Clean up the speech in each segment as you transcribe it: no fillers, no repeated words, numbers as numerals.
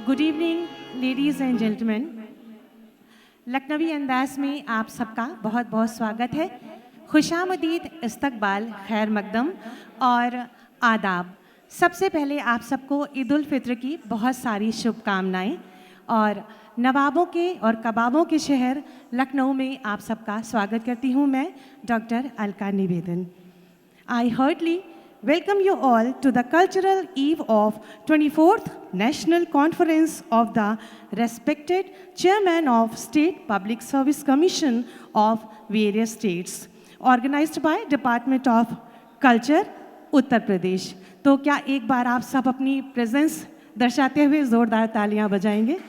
Good evening ladies and gentleman. लखनवी अंदाज में आप सबका बहुत बहुत स्वागत है। खुशामदीद, इस्तकबाल, खैर मकदम और आदाब। सबसे पहले आप सबको ईद उल फित्र की बहुत सारी शुभकामनाएं और नवाबों के और कबाबों के शहर लखनऊ में आप सबका स्वागत करती हूं मैं, डॉक्टर अलका निवेदन। I heartily welcome you all to the cultural eve of 24th National Conference of the respected Chairman of State Public Service Commission of various states, organized by Department of Culture, Uttar Pradesh. तो क्या एक बार आप सब अपनी presence दर्शाते हुए जोरदार तालियां बजाएंगे?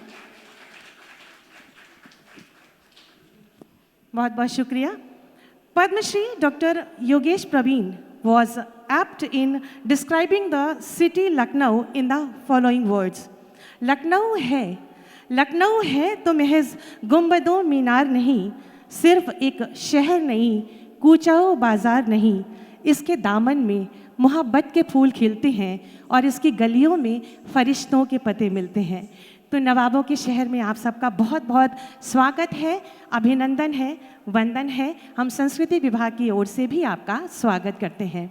बहुत बहुत शुक्रिया। Padma Shri Dr. Yogesh Praveen was apt in describing the city Lucknow in the following words. Lucknow है तो महज गुंबदों मीनार नहीं, सिर्फ एक शहर नहीं, कूचाओ बाजार नहीं, इसके दामन में मोहब्बत के फूल खिलते हैं और इसकी गलियों में फरिश्तों के पते मिलते हैं। तो नवाबों के शहर में आप सबका बहुत बहुत स्वागत है, अभिनंदन है, वंदन है। हम संस्कृति विभाग की ओर से भी आपका स्वागत करते हैं।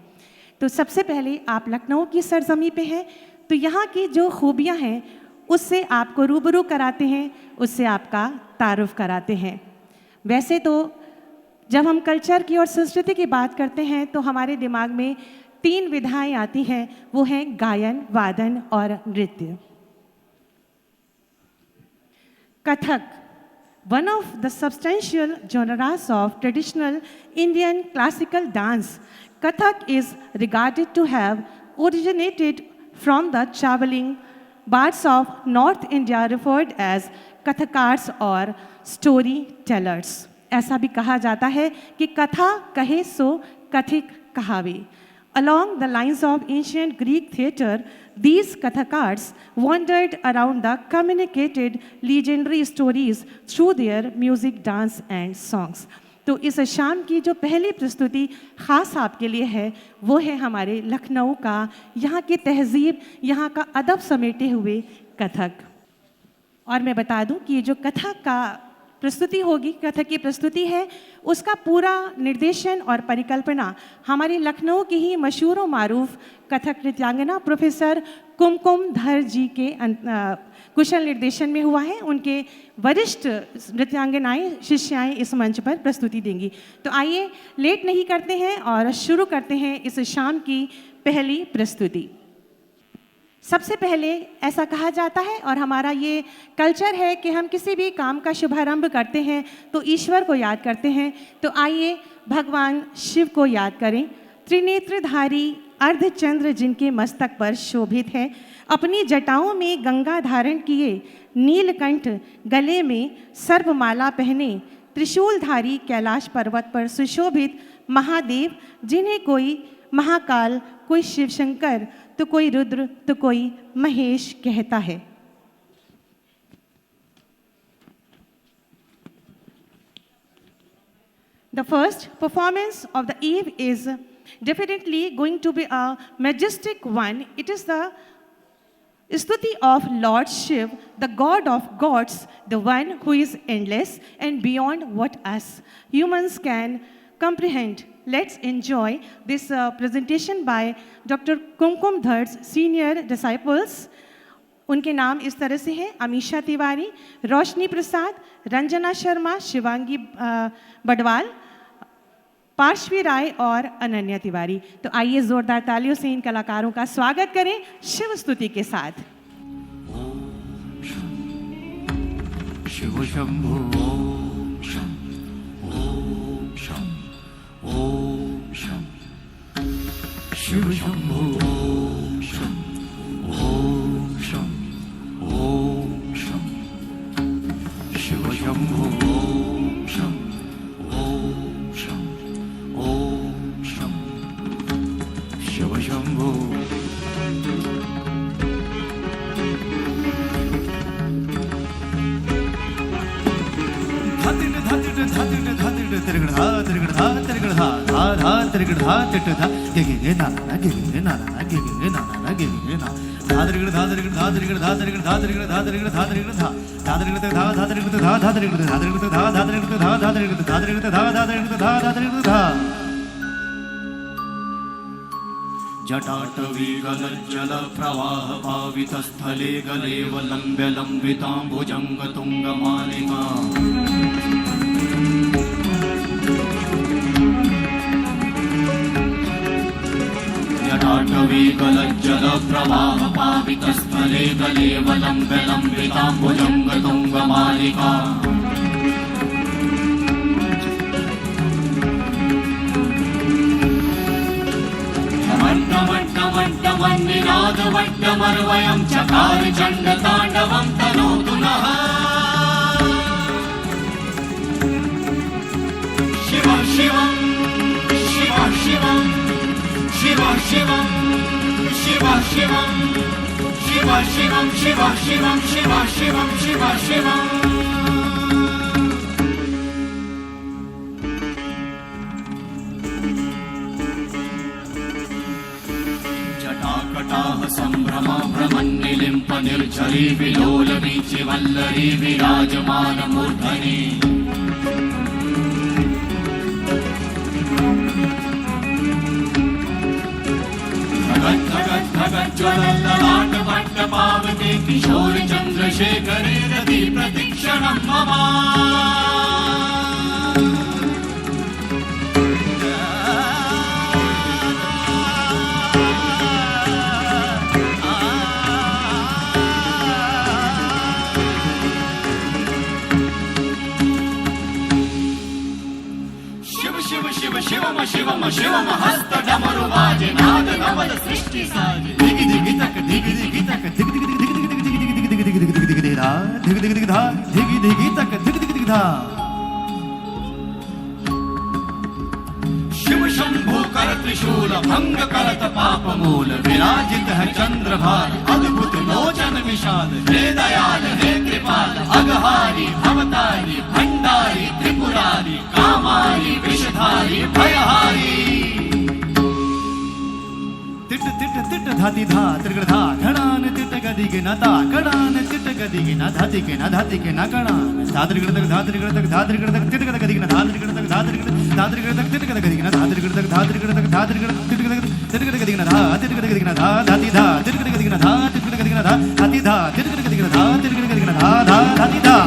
तो सबसे पहले आप लखनऊ की सरजमी पे हैं, तो यहाँ की जो खूबियाँ हैं उससे आपको रूबरू कराते हैं, उससे आपका तारुफ कराते हैं। वैसे तो जब हम कल्चर की और संस्कृति की बात करते हैं तो हमारे दिमाग में 3 विधाएँ आती हैं, वो हैं गायन, वादन और नृत्य। Kathak, one of the substantial genres of traditional Indian classical dance, Kathak is regarded to have originated from the traveling bards of North India referred as Kathakars or storytellers. ऐसा भी कहा जाता है कि कथा कहे सो कथिक कहावे। Along the lines of ancient Greek theatre, these Kathakars wandered around the communicated legendary stories through their music, dance and songs. तो इस शाम की जो पहली प्रस्तुति ख़ास आपके लिए है वो है हमारे लखनऊ का, यहाँ की तहज़ीब, यहाँ का अदब समेटे हुए कथक। और मैं बता दूं कि ये जो कथक का प्रस्तुति होगी, कथक की प्रस्तुति है, उसका पूरा निर्देशन और परिकल्पना हमारी लखनऊ की ही मशहूर और मारूफ कथक नृत्यांगना प्रोफेसर कुमकुम धर जी के कुशल निर्देशन में हुआ है। उनके वरिष्ठ नृत्यांगनाएं, शिष्याएं इस मंच पर प्रस्तुति देंगी। तो आइए लेट नहीं करते हैं और शुरू करते हैं इस शाम की पहली प्रस्तुति। सबसे पहले ऐसा कहा जाता है और हमारा ये कल्चर है कि हम किसी भी काम का शुभारंभ करते हैं तो ईश्वर को याद करते हैं। तो आइए भगवान शिव को याद करें। त्रिनेत्रधारी अर्धचंद्र जिनके मस्तक पर शोभित है, अपनी जटाओं में गंगा धारण किए, नीलकंठ गले में सर्पमाला पहने, त्रिशूलधारी कैलाश पर्वत पर सुशोभित महादेव, जिन्हें कोई महाकाल, कोई शिवशंकर, तो कोई रुद्र, तो कोई महेश कहता है। The first performance of the eve is definitely going to be a majestic one. It is the Stuti of Lord Shiv, the God of gods, the one who is endless and beyond what us humans can comprehend. Let's enjoy this presentation by Dr. Kumkum Dhar's senior disciples. उनके नाम इस तरह से हैं: अमीशा तिवारी, रोशनी प्रसाद, रंजना शर्मा, शिवांगी बडवाल, पार्श्वी राय और अनन्या तिवारी। तो आइए जोरदार तालियों से इन कलाकारों का स्वागत करें शिव स्तुति के साथ। Shiv Shambho Om Sham, Shiva Shambho, Om Sham, Om Sham, Om Sham, Shiva Shambho, Om Sham, Om Sham, Om Sham, Shiva Shambho. Dhatin dhatin जटाटवी गलज्जल प्रवाह पावितस्थले गलेवलम्ब्य लम्बिताम्बुजङ्ग तुङ्गमालिका जटाटवी गलज्जल प्रवाह पावितस्थले गलेवलम्ब्य लम्बिताम्बुजङ्ग तुङ्गमालिका वट्टमन्निनादवट्टमर्वयं चकार चण्डताण्डवं तनोतु नः शिव शिवं शिव शिवं शिव शिवं शिव शिवं शिव शिवं शिव शिवं शिव शिवं शिव शिवम् जटाकटाह सम्भ्रम भ्रमन्निलिम्प निर्झरी विलोल वीचि वल्लरी विराजमान मूर्धनि ज्वलल्ललाट वट्ट पावके किशोर चन्द्रशेखरे रति प्रतिक्षणं मम शिवम शिवम शिवम हस्त डमरु बाजे नाद नवल सृष्टि साजे दिग दिग तक दिग दिग तक दिग दिग दिग दिग दिग दिग दिग दिग दिग दिग दिग धा दिग दिग दिग धा दिग दिग तक दिग दिग दिग धा शिव शंभु कर त्रिशूल भंग करत पाप मूल विराजित है चंद्रभार अद्भुत लोचन विशाल हे दयाल हे कृपाल अघहारी भवतारी भंडारी त्रिपुरारी कामारी विषधारी भयहारी तिट तिट तिट धाति धा त्रिगण धा घड़ान तिट गदि के नता कड़ान तिट गदि के न धाति के न धाति के न कड़ान धात्रिगण तक धात्रिगण तक धात्रिगण तक तिट गद गदि के न धात्रिगण तक धात्रिगण तक तिट गद गदि के न धात्रिगण तक धात्रिगण तक धात्रिगण तिट गद गदि के न धा तिट गद गदि के न धा धाति धा तिट गद गदि के न धा तिट गद गदि के न धा धाति धा तिट गद गदि के न धा तिट गद गदि के न धा धा धाति धा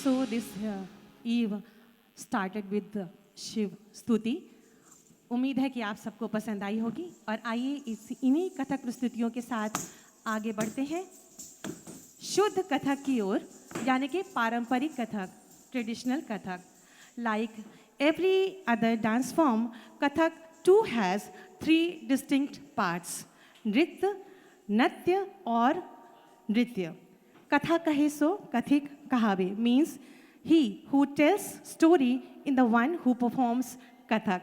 So this eve started with the Shiv Stuti. उम्मीद है कि आप सबको पसंद आई होगी और आइए इन्हीं कथक प्रस्तुतियों के साथ आगे बढ़ते हैं शुद्ध कथक की ओर, यानी कि पारंपरिक Kathak, traditional Kathak. Like every other dance form, Kathak too has 3 distinct parts: नृत्य, नत्य और नृत्य. कथा कहे सो कथिक कहावे means he who tells story in the one who performs Kathak.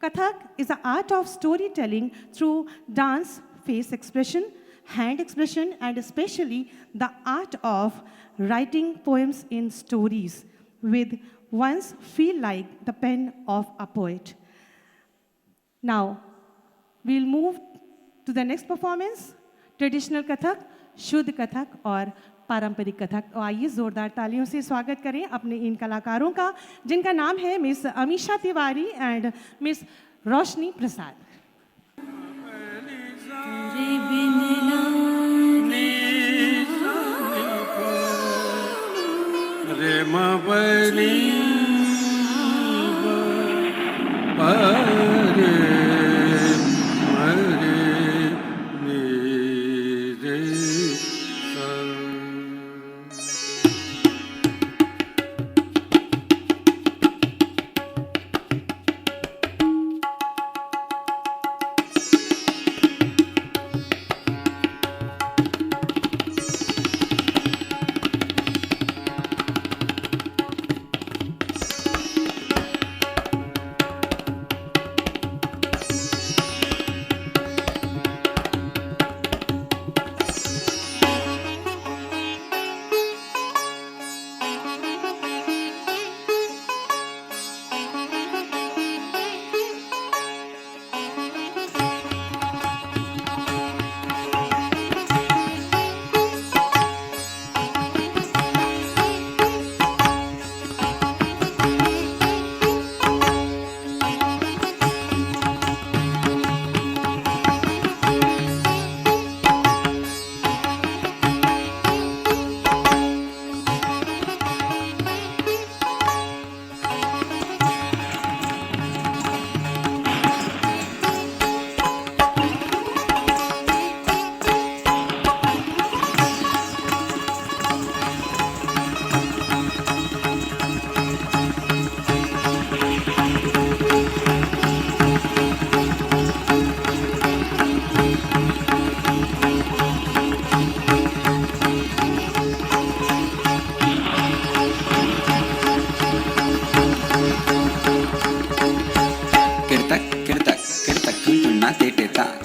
Kathak is the art of storytelling through dance, face expression, hand expression, and especially the art of writing poems in stories with one's feel like the pen of a poet. Now, we'll move to the next performance, traditional Kathak, शुद्ध कथक और पारंपरिक कथक. तो आइए जोरदार तालियों से स्वागत करें अपने इन कलाकारों का, जिनका नाम है miss Amisha Tiwari and miss Roshni Prasad.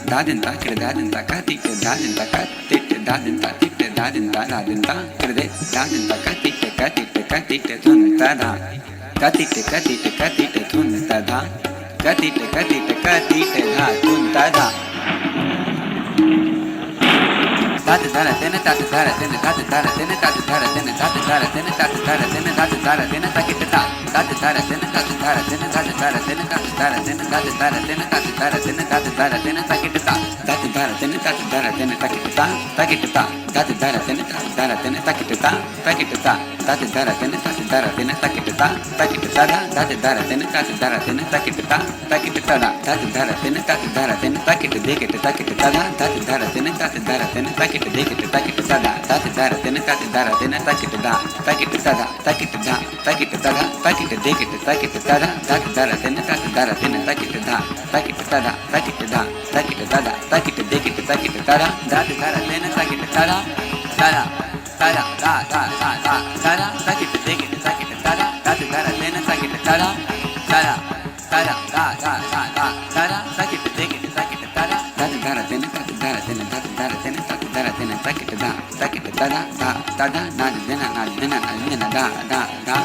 दादिंता किरदादिंता का तिटे दादिंता का तिटे दादिंता तिटे दादिंता दादिंता किरदे दादिंता का तिटे धुनता धा का तिटे धुनता धा का तिटे धा धुनता धा दाद दारा तेने दाद दारा तेने दाद दारा तेने दाद दारा तेने दाद दारा तेने दाद दारा तेने दाद दारा तेने ताकिट ता दाद दारा तेने दाद दारा तेने दाद दारा तेने दाद दारा तेने दाद दारा तेने दाद दारा तेने दाद दारा तेने ताकिट ता दाद दारा तेने दाद दारा तेने ताकिट ता ताकिट ता दाद दारा तेने दाद दारा तेने ताकिट ता ताकिट ता दाद दारा तेने दाद दारा तेने ताकिट ता ताकिट ता दाद दारा तेने दाद दारा तेने ताकिट ता ताकिट ता दाद दारा तेने दाद दारा तेने ताकिट देकिट ताकिट ता दाद दारा तेने दाद दारा तेने ताकिट देखिट ताकिट दादा दाद दारा तेने दाद दारा तेने ताकिट दा ताकिट दादा ताकिट दा ताकिट दादा ताकिट देखिट ताकिट दादा दाद दारा तेने दाद दारा तेने ताकिट दा ताकिट दादा ताकिट दा ताकिट दादा ताकिट देखिट ताकिट दादा दाद दारा तेने ताकिट दादा दादा दादा दा दा दा दा दादा ताकिट देखिट ताकिट दादा दाद दारा तेने ताकिट दादा दादा दादा दा दा दा दा दादा ताकिट देखिट ताकिट दादा दाद दारा तेने दाद दारा तेने दाद दारा तेने दाद दारा तेने ताकिट दा ताकिट दादा दा दादा नाद देना दा दा दा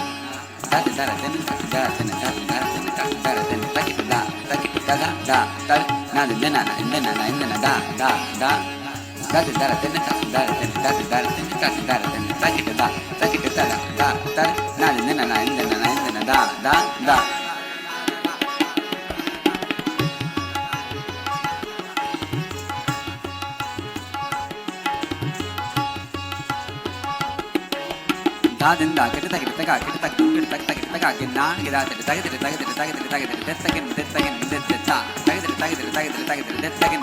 दाद दारा तेने दाद दारा तेने दाद दारा तेने दाद दारा तेने ताकिट दा ताकिट दादा दा दा नाद देना दा दा दा दाद दारा तेने दाद दारा तेने दाद दारा तेने दाद दारा तेने ताकिट दा ताकिट दादा दा दा नाद देना दा दा दा दादिंदा किटता किटता किटता किटता किटता किन्ना गिरा तगे तगे तगे तगे तगे तगे तगे तगे तगे दित्ता तगे तगे तगे तगे तगे तगे तगे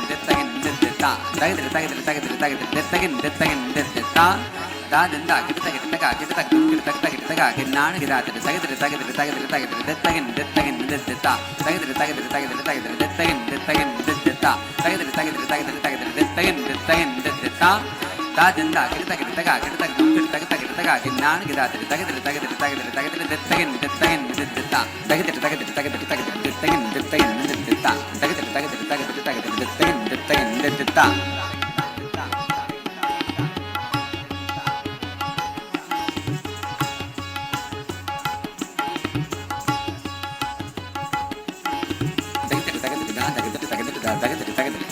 दित्ता तगे तगे तगे तगे तगे दित्ता दादिंदा किटता किटता किटता किटता किटता किन्ना गिरा तगे तगे तगे तगे तगे तगे तगे दित्ता तगे तगे तगे तगे तगे तगे दित्ता तगे तगे तगे तगे तगे दित्ता दादिंदा किटता किटता किटता किटता किटता किन्ना गिरा तगे तगे तगे तगे तगे तगे दित्ता तगे तगे तगे तगे तगे दित्ता तगे तगे तगे तगे दित्ता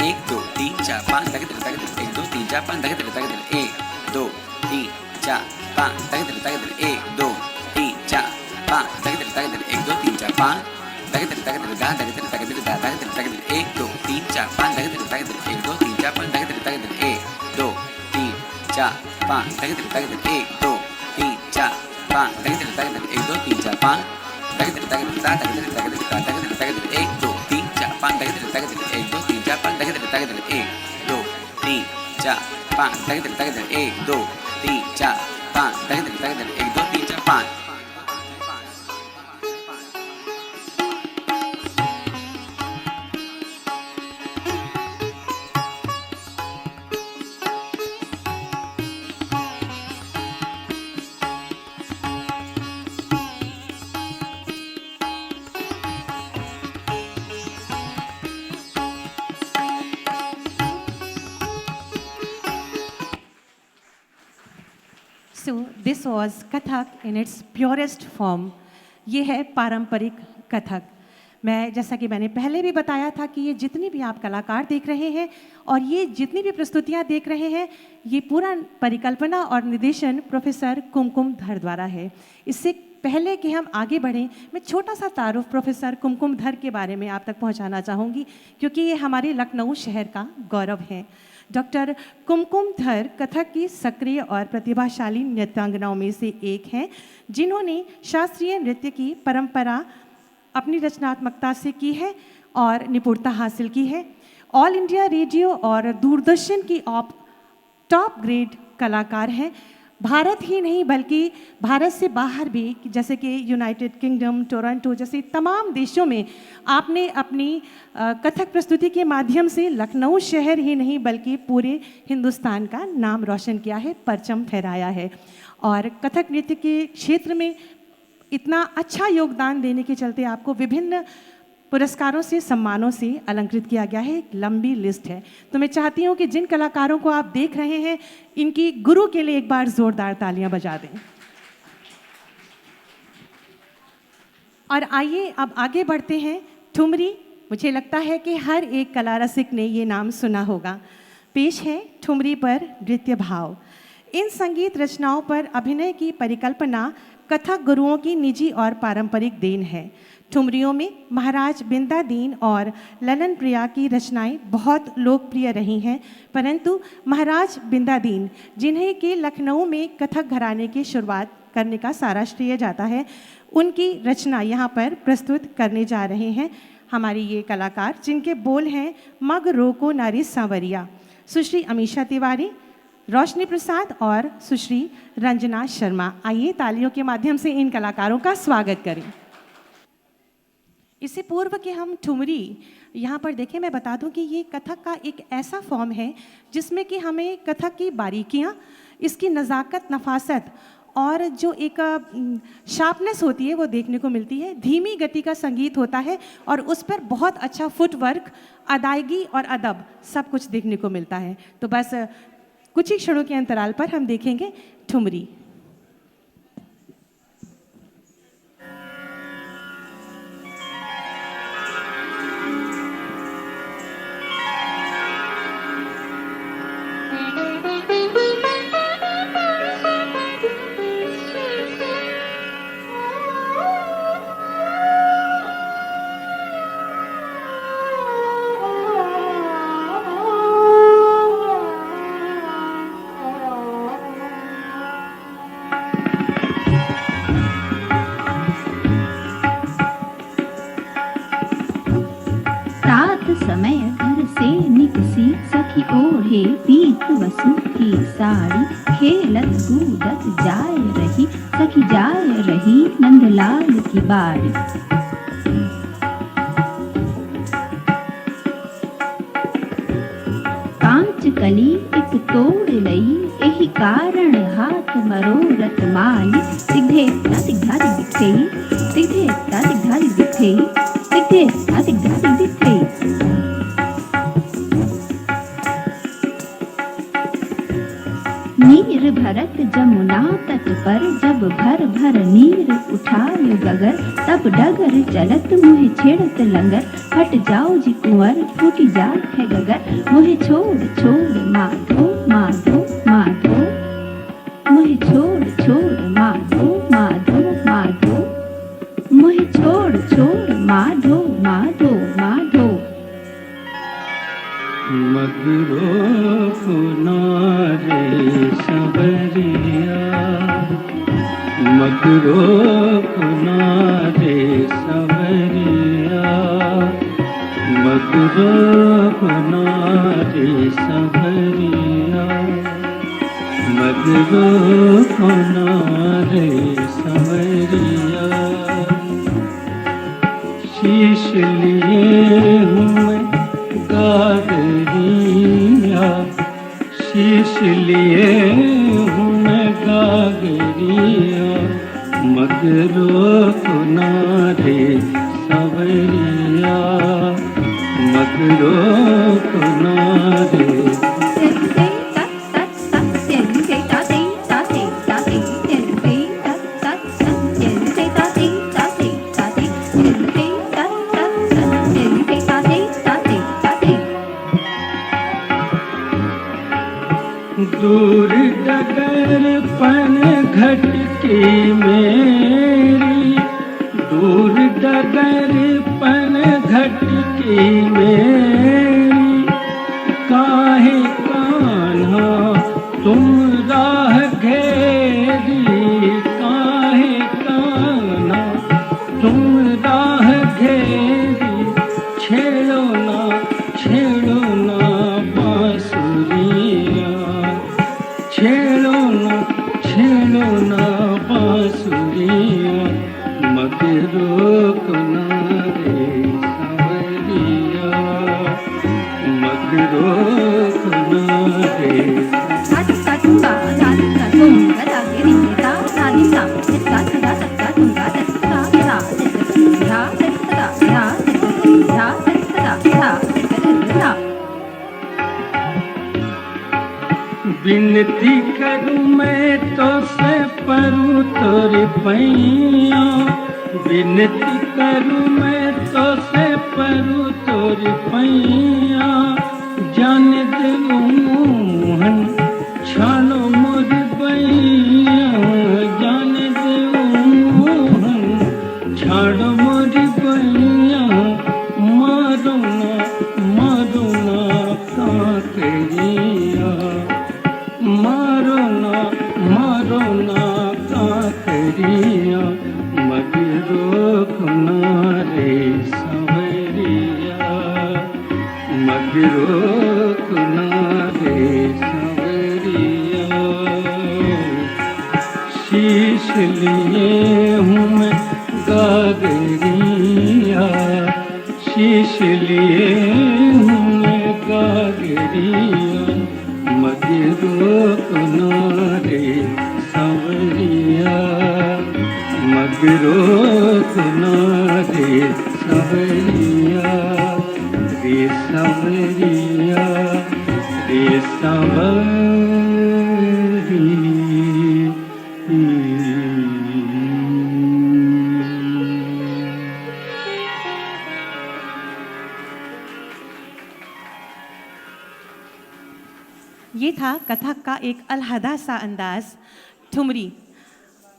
एक दो तीन चार पाँच तक एक दो तीन चार पाँच तक एक दो तीन चार पाँच तक एक दो तीन चार पाँच तक एक दो तीन चार पाँच तक एक दो तीन चार पाँच तक एक दो तीन चार पाँच तक एक दो तीन चार पाँच तक एक दो तीन चार पाँच तक एक दो तीन चार पाँच तक एक दो तीन चार पाँच एक दो तीन चार पाँच एक दो तीन चार पाँच एक दो तीन चार पाँच एक दो तीन चार पाँच एक दो तीन चार पाँच So this was Kathak in its purest form. ये है पारंपरिक कथक। मैं जैसा कि मैंने पहले भी बताया था कि ये जितनी भी आप कलाकार देख रहे हैं और ये जितनी भी प्रस्तुतियाँ देख रहे हैं, ये पूरा परिकल्पना और निर्देशन प्रोफेसर कुमकुम धर द्वारा है। इससे पहले कि हम आगे बढ़ें, मैं छोटा सा तारुफ प्रोफेसर कुमकुम धर के बारे में आप तक पहुंचाना चाहूँगी, क्योंकि ये हमारे लखनऊ शहर का गौरव है। डॉक्टर कुमकुम धर कथक की सक्रिय और प्रतिभाशाली नृत्यांगनाओं में से एक हैं, जिन्होंने शास्त्रीय नृत्य की परंपरा अपनी रचनात्मकता से की है और निपुणता हासिल की है। ऑल इंडिया रेडियो और दूरदर्शन की टॉप ग्रेड कलाकार हैं। भारत ही नहीं बल्कि भारत से बाहर भी, जैसे कि यूनाइटेड किंगडम, टोरंटो जैसे तमाम देशों में आपने अपनी कथक प्रस्तुति के माध्यम से लखनऊ शहर ही नहीं बल्कि पूरे हिंदुस्तान का नाम रोशन किया है, परचम फहराया है। और कथक नृत्य के क्षेत्र में इतना अच्छा योगदान देने के चलते आपको विभिन्न पुरस्कारों से, सम्मानों से अलंकृत किया गया है। एक लंबी लिस्ट है। तो मैं चाहती हूँ कि जिन कलाकारों को आप देख रहे हैं, इनकी गुरु के लिए एक बार जोरदार तालियां बजा दें। और आइए अब आगे बढ़ते हैं। ठुमरी, मुझे लगता है कि हर एक कला रसिक ने ये नाम सुना होगा। पेश है ठुमरी पर नृत्य भाव। इन संगीत रचनाओं पर अभिनय की परिकल्पना कथक गुरुओं की निजी और पारंपरिक देन है। ठुमरियों में महाराज बिंदादीन और ललन प्रिया की रचनाएं बहुत लोकप्रिय रही हैं, परंतु महाराज बिंदादीन, जिन्हें कि लखनऊ में कथक घराने की शुरुआत करने का सारा श्रेय जाता है, उनकी रचना यहाँ पर प्रस्तुत करने जा रहे हैं हमारी ये कलाकार, जिनके बोल हैं मग रोको नारी सांवरिया। सुश्री अमीषा तिवारी, रोशनी प्रसाद और सुश्री रंजना शर्मा। आइए तालियों के माध्यम से इन कलाकारों का स्वागत करें। इससे पूर्व कि हम ठुमरी यहाँ पर देखें, मैं बता दूं कि ये कथक का एक ऐसा फॉर्म है जिसमें कि हमें कथक की बारीकियाँ, इसकी नज़ाकत, नफासत और जो एक शार्पनेस होती है वो देखने को मिलती है। धीमी गति का संगीत होता है और उस पर बहुत अच्छा फुटवर्क, अदायगी और अदब सब कुछ देखने को मिलता है। तो बस कुछ ही क्षणों के अंतराल पर हम देखेंगे ठुमरी। प्रात समय घर से निकसी सखी ओढ़े पीत वसु की साड़ी खेलत कूदत जाय रही सखी जाय रही नंदलाल की बाड़ी। कांच कली एक तोड़ लई एही कारण हाथ मरोरत माली दिग्धे दिग्धा दिग्धे दिग्धे दिग्धा दिग्धे दिग्धे दिग्धा दिग्धे। नीर भरत जमुना तट पर जब भर भर नीर उठायो गगर तब डगर चलत मुहे छेड़त लंगर हट जाओ जी कुंवर फूटी जात है गगर मुहे छोड़ छोड़ माधो माधो माधो मुहे छोड़ छोड़ माधो माधो माधो मुहे छोड़ छोड़ माधो माधो माधो। मगरो पुनारे सबरिया मगरो पुनारे सबरिया मगरो पुनारे सबरिया मगरो पुनारे सबरिया। शीश लिए हूँ मैं गागरिया शीश लिए हूँ मैं गागरिया मगरो कुनारे सवरिया मगरो कुनारे। दूर डगर पन घटकी मेरी दूर डगर पन घटकी मेरी काहे कान्हा तुम राह घेरी काहे कान्हा तुम राह घेरी छेड़ो ना बांसुरिया छेड़ो ना बांसुरिया मगरो कुनारे सवरिया मगरो कुनारे। विनती करूं मैं तो से परूं तोरे पैया विनती करूं मैं तो से परूं तोरे पैया जान दे मोहन छालो मोर बैया जान दे मोहन छालो मोर बैया मारो ना काकरिया मारो ना काकरिया मगरो कुनारे सवरिया मगरो कुनारे सवरिया। शीश लिए हूँ मैं गागरिया शीश लिए हूँ मैं गागरिया मगरो कुनारे सवरिया मगरो कुनारे सवरिया रे सवरिया रे ये था कथक का एक अलहदा सा अंदाज ठुमरी।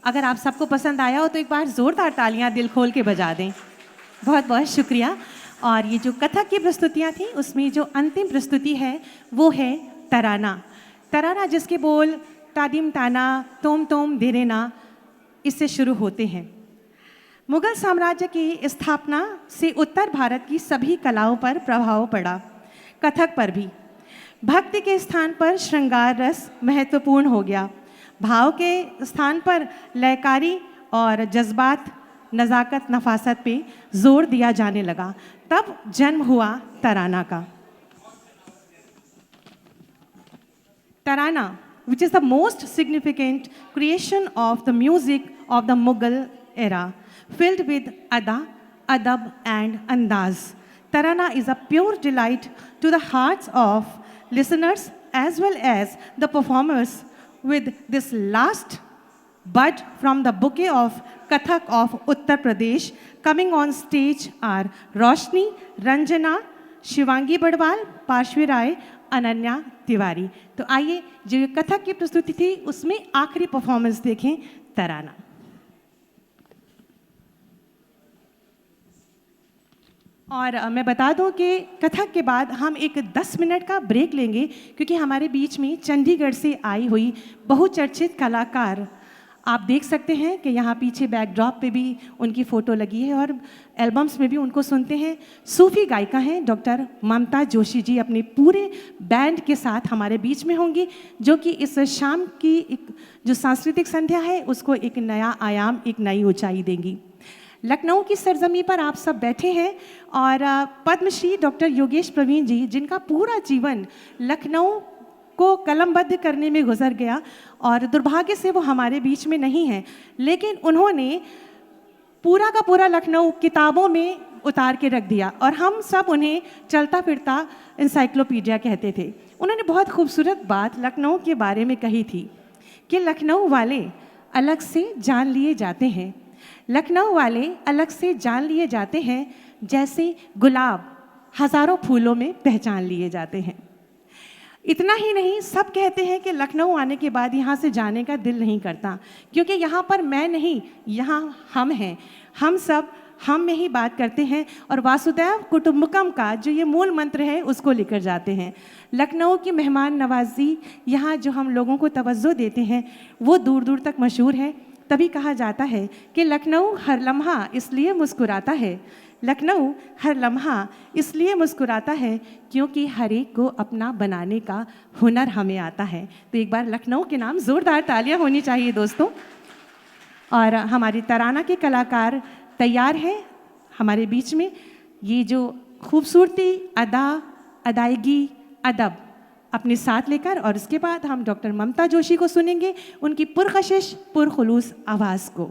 अगर आप सबको पसंद आया हो तो एक बार ज़ोरदार तालियां दिल खोल के बजा दें। बहुत बहुत शुक्रिया। और ये जो कथक की प्रस्तुतियाँ थी उसमें जो अंतिम प्रस्तुति है वो है तराना। तराना जिसके बोल तादिम ताना तोम तोम देरेना इससे शुरू होते हैं। मुगल साम्राज्य की स्थापना से उत्तर भारत की सभी कलाओं पर प्रभाव पड़ा, कथक पर भी। भक्ति के स्थान पर श्रृंगार रस महत्वपूर्ण हो गया, भाव के स्थान पर लयकारी और जज्बात, नज़ाकत, नफासत पे जोर दिया जाने लगा। तब जन्म हुआ तराना का। Tarana, which is the most significant creation of the music of the Mughal era, filled with ada, adab, and andaz. Tarana is a pure delight to the hearts of listeners as well as the performers. With this last bud from the bouquet of Kathak of Uttar Pradesh, coming on stage are Roshni, Ranjana, Shivangi Badwal, Parshvi राय, अनन्या तिवारी। तो आइए जो कथक की प्रस्तुति थी उसमें आखिरी performance देखें, तराना। और मैं बता दूं कि कथक के बाद हम एक 10 मिनट का ब्रेक लेंगे, क्योंकि हमारे बीच में चंडीगढ़ से आई हुई बहुचर्चित कलाकार, आप देख सकते हैं कि यहाँ पीछे बैकड्रॉप पे भी उनकी फ़ोटो लगी है और एल्बम्स में भी उनको सुनते हैं। सूफ़ी गायिका हैं डॉक्टर ममता जोशी जी, अपने पूरे बैंड के साथ हमारे बीच में होंगी, जो कि इस शाम की एक जो सांस्कृतिक संध्या है उसको एक नया आयाम, एक नई ऊंचाई देंगी। लखनऊ की सरजमी पर आप सब बैठे हैं और पद्मश्री डॉक्टर योगेश प्रवीण जी, जिनका पूरा जीवन लखनऊ को कलमबद्ध करने में गुजर गया और दुर्भाग्य से वो हमारे बीच में नहीं है, लेकिन उन्होंने पूरा का पूरा लखनऊ किताबों में उतार के रख दिया और हम सब उन्हें चलता फिरता इंसाइक्लोपीडिया कहते थे। उन्होंने बहुत खूबसूरत बात लखनऊ के बारे में कही थी कि लखनऊ वाले अलग से जान लिए जाते हैं, लखनऊ वाले अलग से जान लिए जाते हैं, जैसे गुलाब हज़ारों फूलों में पहचान लिए जाते हैं। इतना ही नहीं, सब कहते हैं कि लखनऊ आने के बाद यहाँ से जाने का दिल नहीं करता, क्योंकि यहाँ पर मैं नहीं, यहाँ हम हैं, हम सब हम में ही बात करते हैं और वासुदैव कुटुंबकम का जो ये मूल मंत्र है उसको लेकर जाते हैं। लखनऊ की मेहमान नवाजी, यहाँ जो हम लोगों को तवज्जो देते हैं वो दूर दूर तक मशहूर है। तभी कहा जाता है कि लखनऊ हर लम्हा इसलिए मुस्कुराता है, लखनऊ हर लम्हा इसलिए मुस्कुराता है क्योंकि हर एक को अपना बनाने का हुनर हमें आता है। तो एक बार लखनऊ के नाम ज़ोरदार तालियां होनी चाहिए दोस्तों। और हमारी तराना के कलाकार तैयार हैं हमारे बीच में। ये जो खूबसूरती, अदा, अदायगी, अदब अपने साथ लेकर, और इसके बाद हम डॉक्टर ममता जोशी को सुनेंगे, उनकी पुरकशिश पुरखुलूस आवाज़ को।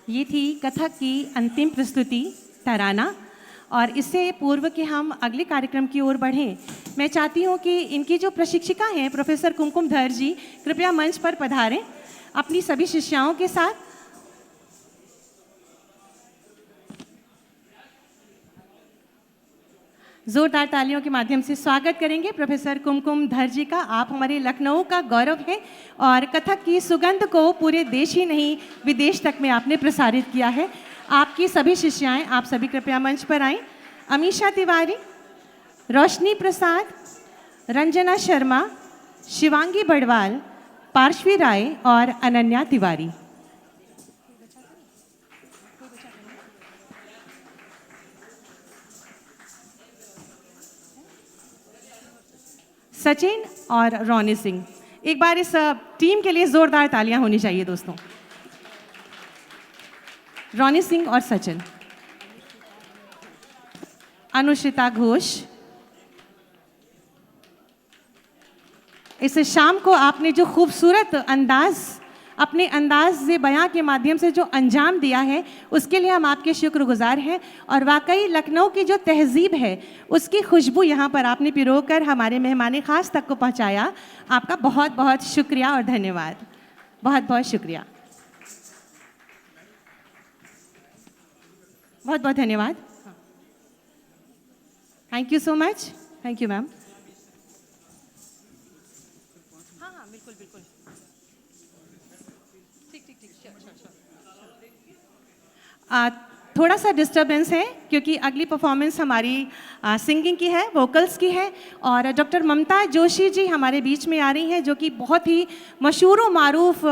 ये थी कथक की अंतिम प्रस्तुति तराना। और इससे पूर्व कि हम अगले कार्यक्रम की ओर बढ़ें, मैं चाहती हूँ कि इनकी जो प्रशिक्षिका हैं प्रोफेसर कुमकुम धर जी कृपया मंच पर पधारें अपनी सभी शिष्याओं के साथ। जोरदार तालियों के माध्यम से स्वागत करेंगे प्रोफेसर कुमकुम धर जी का। आप हमारे लखनऊ का गौरव हैं और कथक की सुगंध को पूरे देश ही नहीं विदेश तक में आपने प्रसारित किया है। आपकी सभी शिष्याएं, आप सभी कृपया मंच पर आएं। अमीषा तिवारी, रोशनी प्रसाद, रंजना शर्मा, शिवांगी बड़वाल, पार्श्वी राय और अनन्या तिवारी। सचिन और रोनी सिंह। एक बार इस टीम के लिए जोरदार तालियां होनी चाहिए दोस्तों। रोनी सिंह और सचिन। अनुश्रिता घोष, इस शाम को आपने जो खूबसूरत अंदाज, अपने अंदाज से बयां के माध्यम से जो अंजाम दिया है, उसके लिए हम आपके शुक्रगुजार हैं। और वाकई लखनऊ की जो तहजीब है, उसकी खुशबू यहाँ पर आपने पिरोकर हमारे मेहमान खास तक को पहुँचाया। आपका बहुत बहुत शुक्रिया और धन्यवाद। बहुत बहुत शुक्रिया, बहुत बहुत धन्यवाद। Thank you so much. Thank you ma'am. हाँ हाँ बिल्कुल बिल्कुल, ठीक ठीक ठीक, थोड़ा सा डिस्टरबेंस है क्योंकि अगली परफॉर्मेंस हमारी सिंगिंग की है, वोकल्स की है। और डॉक्टर ममता जोशी जी हमारे बीच में आ रही हैं, जो कि बहुत ही मशहूर व मारूफ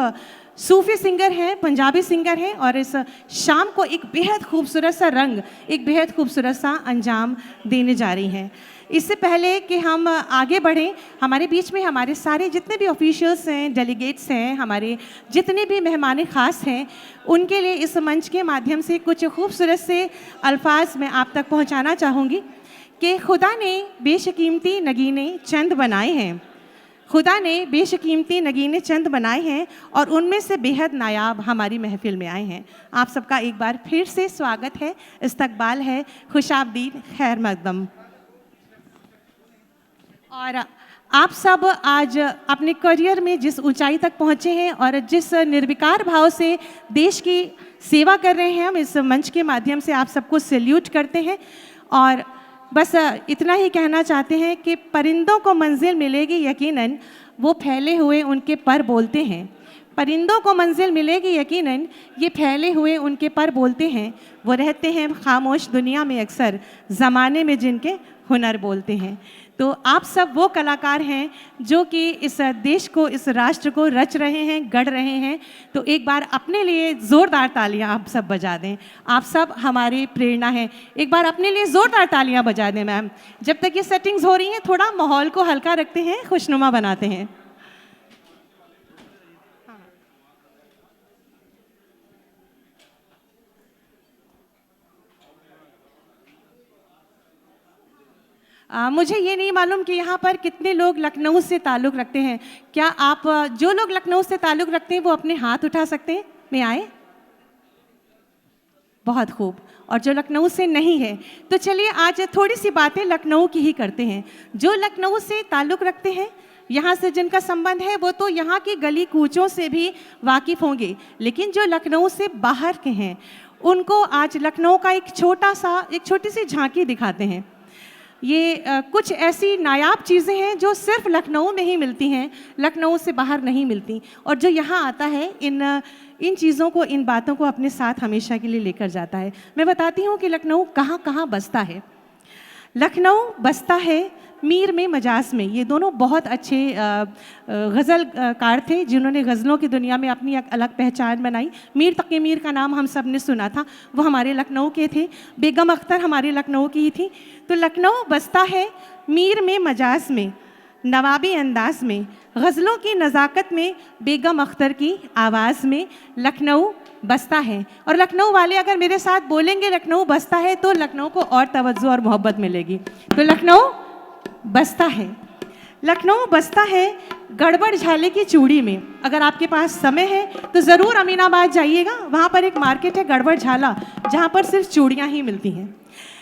सूफ़ी सिंगर हैं, पंजाबी सिंगर हैं। और इस शाम को एक बेहद खूबसूरत सा रंग, एक बेहद खूबसूरत सा अंजाम देने जा रही हैं। इससे पहले कि हम आगे बढ़ें, हमारे बीच में हमारे सारे जितने भी ऑफिशियल्स हैं, डेलीगेट्स हैं, हमारे जितने भी मेहमान ख़ास हैं, उनके लिए इस मंच के माध्यम से कुछ खूबसूरत से अल्फाज मैं आप तक पहुंचाना चाहूँगी कि खुदा ने बेशकीमती नगीने चंद बनाए हैं, खुदा ने बेशकीमती नगीने चंद बनाए हैं और उनमें से बेहद नायाब हमारी महफिल में आए हैं। आप सबका एक बार फिर से स्वागत है, इस्तकबाल है, खुशाबदीद, खैर मकदम। और आप सब आज अपने करियर में जिस ऊंचाई तक पहुंचे हैं और जिस निर्विकार भाव से देश की सेवा कर रहे हैं, हम इस मंच के माध्यम से आप सबको सैल्यूट करते हैं। और बस इतना ही कहना चाहते हैं कि परिंदों को मंजिल मिलेगी यकीनन, वो फैले हुए उनके पर बोलते हैं। परिंदों को मंजिल मिलेगी यकीनन, ये फैले हुए उनके पर बोलते हैं। वो रहते हैं खामोश दुनिया में अक्सर, ज़माने में जिनके हुनर बोलते हैं। तो आप सब वो कलाकार हैं जो कि इस देश को, इस राष्ट्र को रच रहे हैं, गढ़ रहे हैं। तो एक बार अपने लिए ज़ोरदार तालियां आप सब बजा दें। आप सब हमारी प्रेरणा हैं। एक बार अपने लिए ज़ोरदार तालियां बजा दें मैम। जब तक ये सेटिंग्स हो रही हैं, थोड़ा माहौल को हल्का रखते हैं, खुशनुमा बनाते हैं। मुझे ये नहीं मालूम कि यहाँ पर कितने लोग लखनऊ से ताल्लुक़ रखते हैं। क्या आप, जो लोग लखनऊ से ताल्लुक़ रखते हैं, वो अपने हाथ उठा सकते हैं? मैं आए? बहुत खूब। और जो लखनऊ से नहीं है, तो चलिए आज थोड़ी सी बातें लखनऊ की ही करते हैं। जो लखनऊ से ताल्लुक़ रखते हैं, यहाँ से जिनका संबंध है, वो तो यहाँ की गली कूचों से भी वाकिफ़ होंगे। लेकिन जो लखनऊ से बाहर के हैं, उनको आज लखनऊ का एक छोटी सी झांकी दिखाते हैं। ये कुछ ऐसी नायाब चीज़ें हैं जो सिर्फ लखनऊ में ही मिलती हैं, लखनऊ से बाहर नहीं मिलती। और जो यहाँ आता है, इन चीज़ों को, इन बातों को अपने साथ हमेशा के लिए लेकर जाता है। मैं बताती हूँ कि लखनऊ कहाँ कहाँ बसता है। लखनऊ बसता है मीर में, मजाज में। ये दोनों बहुत अच्छे गज़लकार थे जिन्होंने गज़लों की दुनिया में अपनी एक अलग पहचान बनाई। मीर तकी मीर का नाम हम सब ने सुना था, वो हमारे लखनऊ के थे। बेगम अख्तर हमारे लखनऊ की ही थी। तो लखनऊ बसता है मीर में, मजाज में, नवाबी अंदाज में, गज़लों की नज़ाकत में, बेगम अख्तर की आवाज़ में लखनऊ बसता है। और लखनऊ वाले अगर मेरे साथ बोलेंगे लखनऊ बसता है, तो लखनऊ को और तवज्जो और मोहब्बत मिलेगी। तो लखनऊ बसता है, लखनऊ बसता है गड़बड़ झाले की चूड़ी में। अगर आपके पास समय है तो ज़रूर अमीनाबाद जाइएगा, वहाँ पर एक मार्केट है गड़बड़ झाला, जहाँ पर सिर्फ चूड़ियाँ ही मिलती हैं।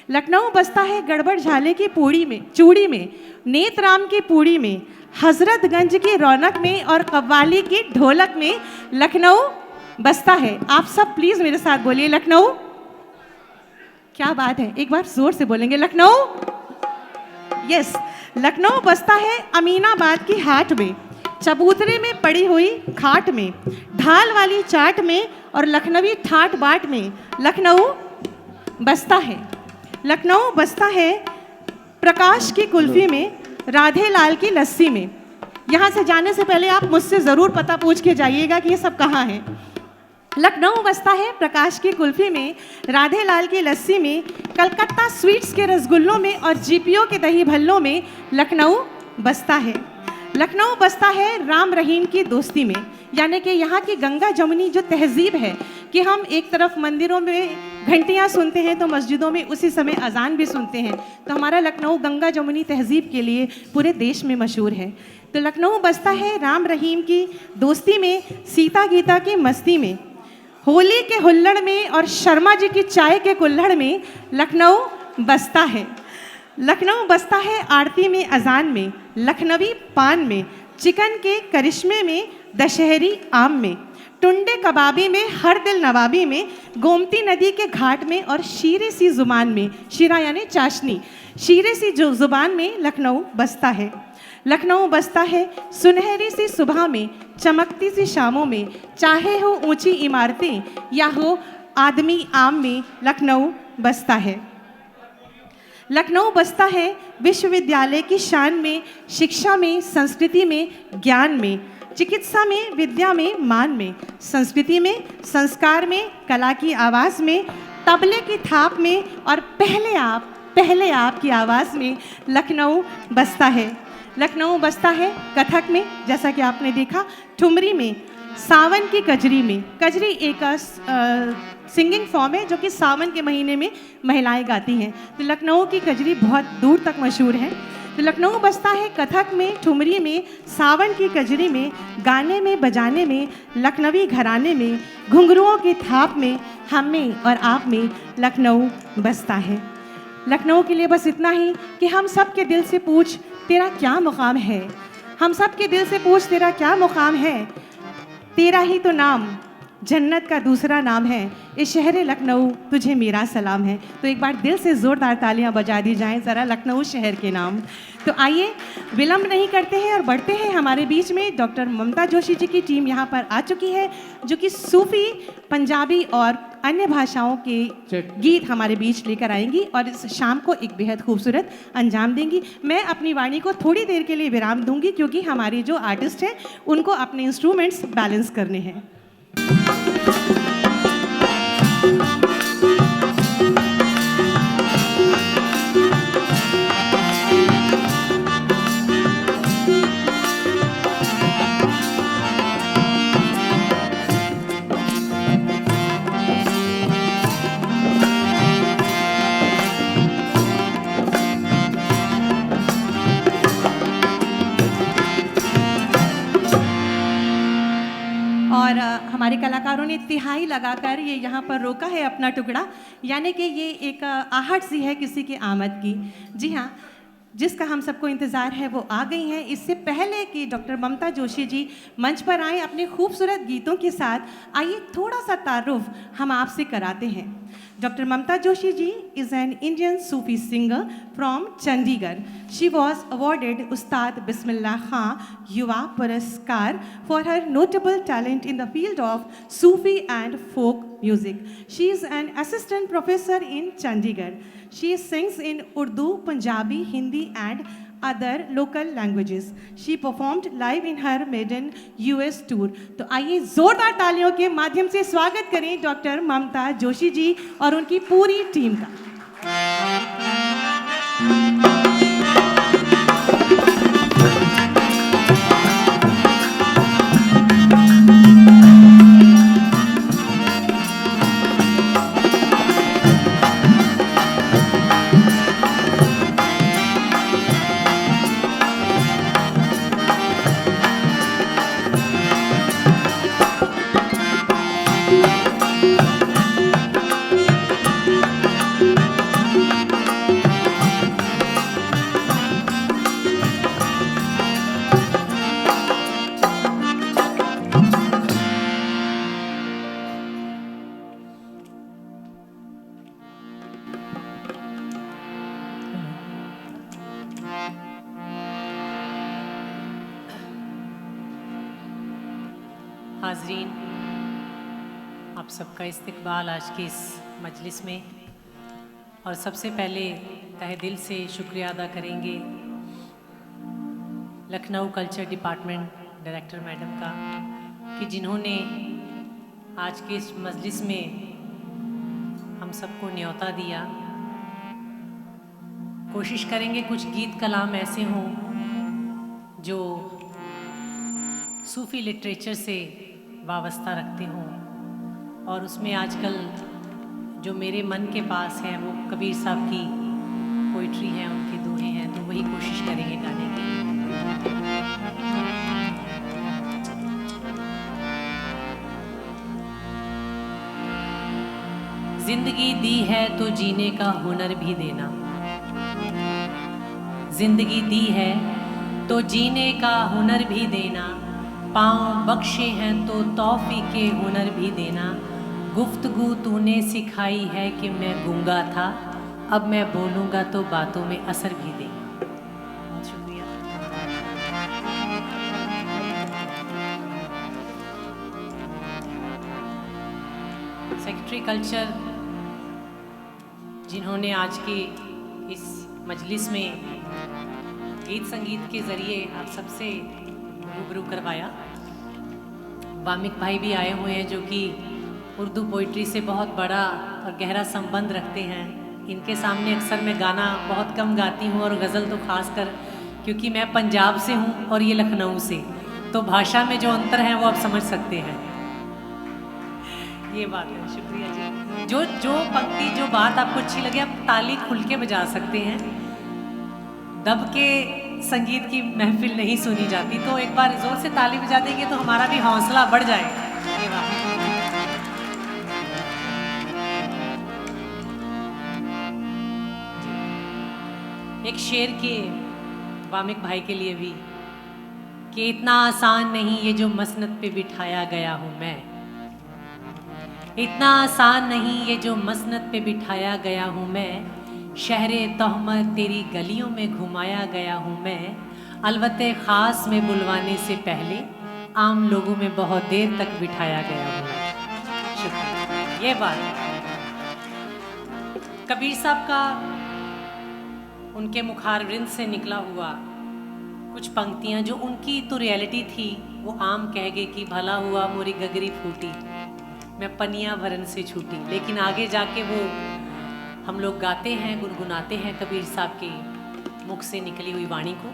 लखनऊ बसता है गड़बड़ झाले की चूड़ी में, नेतराम की पूड़ी में, हजरतगंज की रौनक में और कव्वाली की ढोलक में लखनऊ बसता है। आप सब प्लीज़ मेरे साथ बोलिए लखनऊ। क्या बात है, एक बार जोर से बोलेंगे लखनऊ। यस, लखनऊ बसता है अमीनाबाद की हाट में, चबूतरे में पड़ी हुई खाट में, ढाल वाली चाट में और लखनवी ठाट बाट में लखनऊ बसता है। लखनऊ बसता है प्रकाश की कुल्फी में, राधे लाल की लस्सी में। यहाँ से जाने से पहले आप मुझसे ज़रूर पता पूछ के जाइएगा कि ये सब कहाँ है। लखनऊ बसता है प्रकाश की कुल्फी में, राधे लाल की लस्सी में, कलकत्ता स्वीट्स के रसगुल्लों में और जीपीओ के दही भल्लों में लखनऊ बसता है। लखनऊ बसता है राम रहीम की दोस्ती में, यानी कि यहाँ की गंगा जमुनी जो तहजीब है कि हम एक तरफ मंदिरों में घंटियाँ सुनते हैं तो मस्जिदों में उसी समय अजान भी सुनते हैं, तो हमारा लखनऊ गंगा जमुनी तहजीब के लिए पूरे देश में मशहूर है। तो लखनऊ बसता है राम रहीम की दोस्ती में, सीता गीता की मस्ती में, होली के हुल्लड़ में और शर्मा जी की चाय के कुल्हड़ में लखनऊ बसता है। लखनऊ बसता है आरती में, अजान में, लखनवी पान में, चिकन के करिश्मे में, दशहरी आम में, टुंडे कबाबी में, हर दिल नवाबी में, गोमती नदी के घाट में और शीरे सी जुबान में, शीरा यानी चाशनी, शीरे सी जो जुबान में लखनऊ बसता है। लखनऊ बसता है सुनहरी सी सुबह में, चमकती सी शामों में, चाहे हो ऊंची इमारतें या हो आदमी आम में लखनऊ बसता है। लखनऊ बसता है विश्वविद्यालय की शान में, शिक्षा में, संस्कृति में, ज्ञान में, चिकित्सा में, विद्या में, मान में, संस्कृति में, संस्कार में, कला की आवाज़ में, तबले की थाप में और पहले आप की आवाज़ में लखनऊ बसता है। लखनऊ बसता है कथक में, जैसा कि आपने देखा, ठुमरी में, सावन की कजरी में। कजरी एक सिंगिंग फॉर्म है जो कि सावन के महीने में महिलाएं गाती हैं। तो लखनऊ की कजरी बहुत दूर तक मशहूर है। तो लखनऊ बसता है कथक में, ठुमरी में, सावन की कजरी में, गाने में, बजाने में, लखनवी घराने में, घुंघरुओं की थाप में, हम में और आप में लखनऊ बसता है। लखनऊ के लिए बस इतना ही कि हम सब के दिल से पूछ तेरा क्या मुकाम है, हम सब के दिल से पूछ तेरा क्या मुकाम है, तेरा ही तो नाम जन्नत का दूसरा नाम है, इस शहर लखनऊ तुझे मेरा सलाम है। तो एक बार दिल से ज़ोरदार तालियां बजा दी जाएं ज़रा लखनऊ शहर के नाम। तो आइए विलम्ब नहीं करते हैं और बढ़ते हैं हमारे बीच में। डॉक्टर ममता जोशी जी की टीम यहाँ पर आ चुकी है जो कि सूफ़ी, पंजाबी और अन्य भाषाओं के गीत हमारे बीच लेकर आएंगी और इस शाम को एक बेहद खूबसूरत अंजाम देंगी। मैं अपनी वाणी को थोड़ी देर के लिए विराम दूंगी क्योंकि हमारे जो आर्टिस्ट हैं उनको अपने इंस्ट्रूमेंट्स बैलेंस करने हैं। और हमारे कलाकारों ने तिहाई लगाकर ये यहाँ पर रोका है अपना टुकड़ा, यानी कि ये एक आहट सी है किसी की आमद की। जी हाँ, जिसका हम सबको इंतज़ार है वो आ गई हैं। इससे पहले कि डॉक्टर ममता जोशी जी मंच पर आए अपने खूबसूरत गीतों के साथ, आइए थोड़ा सा तारुफ हम आपसे कराते हैं। Doctor Mamta Joshi ji is an Indian Sufi singer from Chandigarh. She was awarded Ustad Bismillah Khan Yuva Puraskar for her notable talent in the field of Sufi and folk music. She is an assistant professor in Chandigarh. She sings in Urdu, Punjabi, Hindi and other local languages. She performed live in her maiden US tour. तो आइए जोरदार तालियों के माध्यम से स्वागत करें doctor Mamta Joshi जी और उनकी पूरी टीम का। हाजरीन, आप सबका इस्तकबाल आज की इस मजलिस में। और सबसे पहले तहे दिल से शुक्रिया अदा करेंगे Lucknow culture department director madam का कि जिन्होंने आज के इस मजलिस में हम सबको न्योता दिया। कोशिश करेंगे कुछ गीत कलाम ऐसे हों जो सूफ़ी लिटरेचर से वाबस्ता रखते हों, और उसमें आजकल जो मेरे मन के पास है वो कबीर साहब की पोइट्री है, उनके दोहे हैं, तो वही कोशिश करेंगे गाने की। जिंदगी दी है तो जीने का हुनर भी देना, जिंदगी दी है तो जीने का हुनर भी देना, पाँव बख्शे हैं तो तौफीके हुनर भी देना, गुफ्तगू तूने सिखाई है कि मैं गूंगा था, अब मैं बोलूँगा तो बातों में असर भी देगा। बहुत शुक्रिया। सेक्रेटरी कल्चर जिन्होंने आज के इस मजलिस में गीत संगीत के ज़रिए आप सबसे रूबरू करवाया। वामिक भाई भी आए हुए हैं जो कि उर्दू पोइट्री से बहुत बड़ा और गहरा संबंध रखते हैं। इनके सामने अक्सर मैं गाना बहुत कम गाती हूँ और गज़ल तो ख़ास कर, क्योंकि मैं पंजाब से हूँ और ये लखनऊ से, तो भाषा में जो अंतर है वो आप समझ सकते हैं। ये बात है। शुक्रिया जी। जो पंक्ति जो बात आपको अच्छी लगे आप ताली खुल के बजा सकते हैं। दब के संगीत की महफिल नहीं सुनी जाती, तो एक बार जोर से ताली बजा देंगे तो हमारा भी हौसला बढ़ जाएगा। ये बात। एक शेर के वामिक भाई के लिए भी कि इतना आसान नहीं ये जो मसनद पे बिठाया गया हूँ मैं, इतना आसान नहीं ये जो मसनद पे बिठाया गया हूँ मैं, शहरे तोहमत तेरी गलियों में घुमाया गया हूँ मैं, अलवते ख़ास में बुलवाने से पहले आम लोगों में बहुत देर तक बिठाया गया हूँ मैं। शुक्रिया। ये बात कबीर साहब का उनके मुखारविंद से निकला हुआ कुछ पंक्तियाँ जो उनकी तो रियलिटी थी, वो आम कह गए कि भला हुआ मोरी गगरी फूटी, मैं पनिया भरन से छूटी, लेकिन आगे जाके वो हम लोग गाते हैं, गुनगुनाते हैं कबीर साहब के मुख से निकली हुई वाणी को,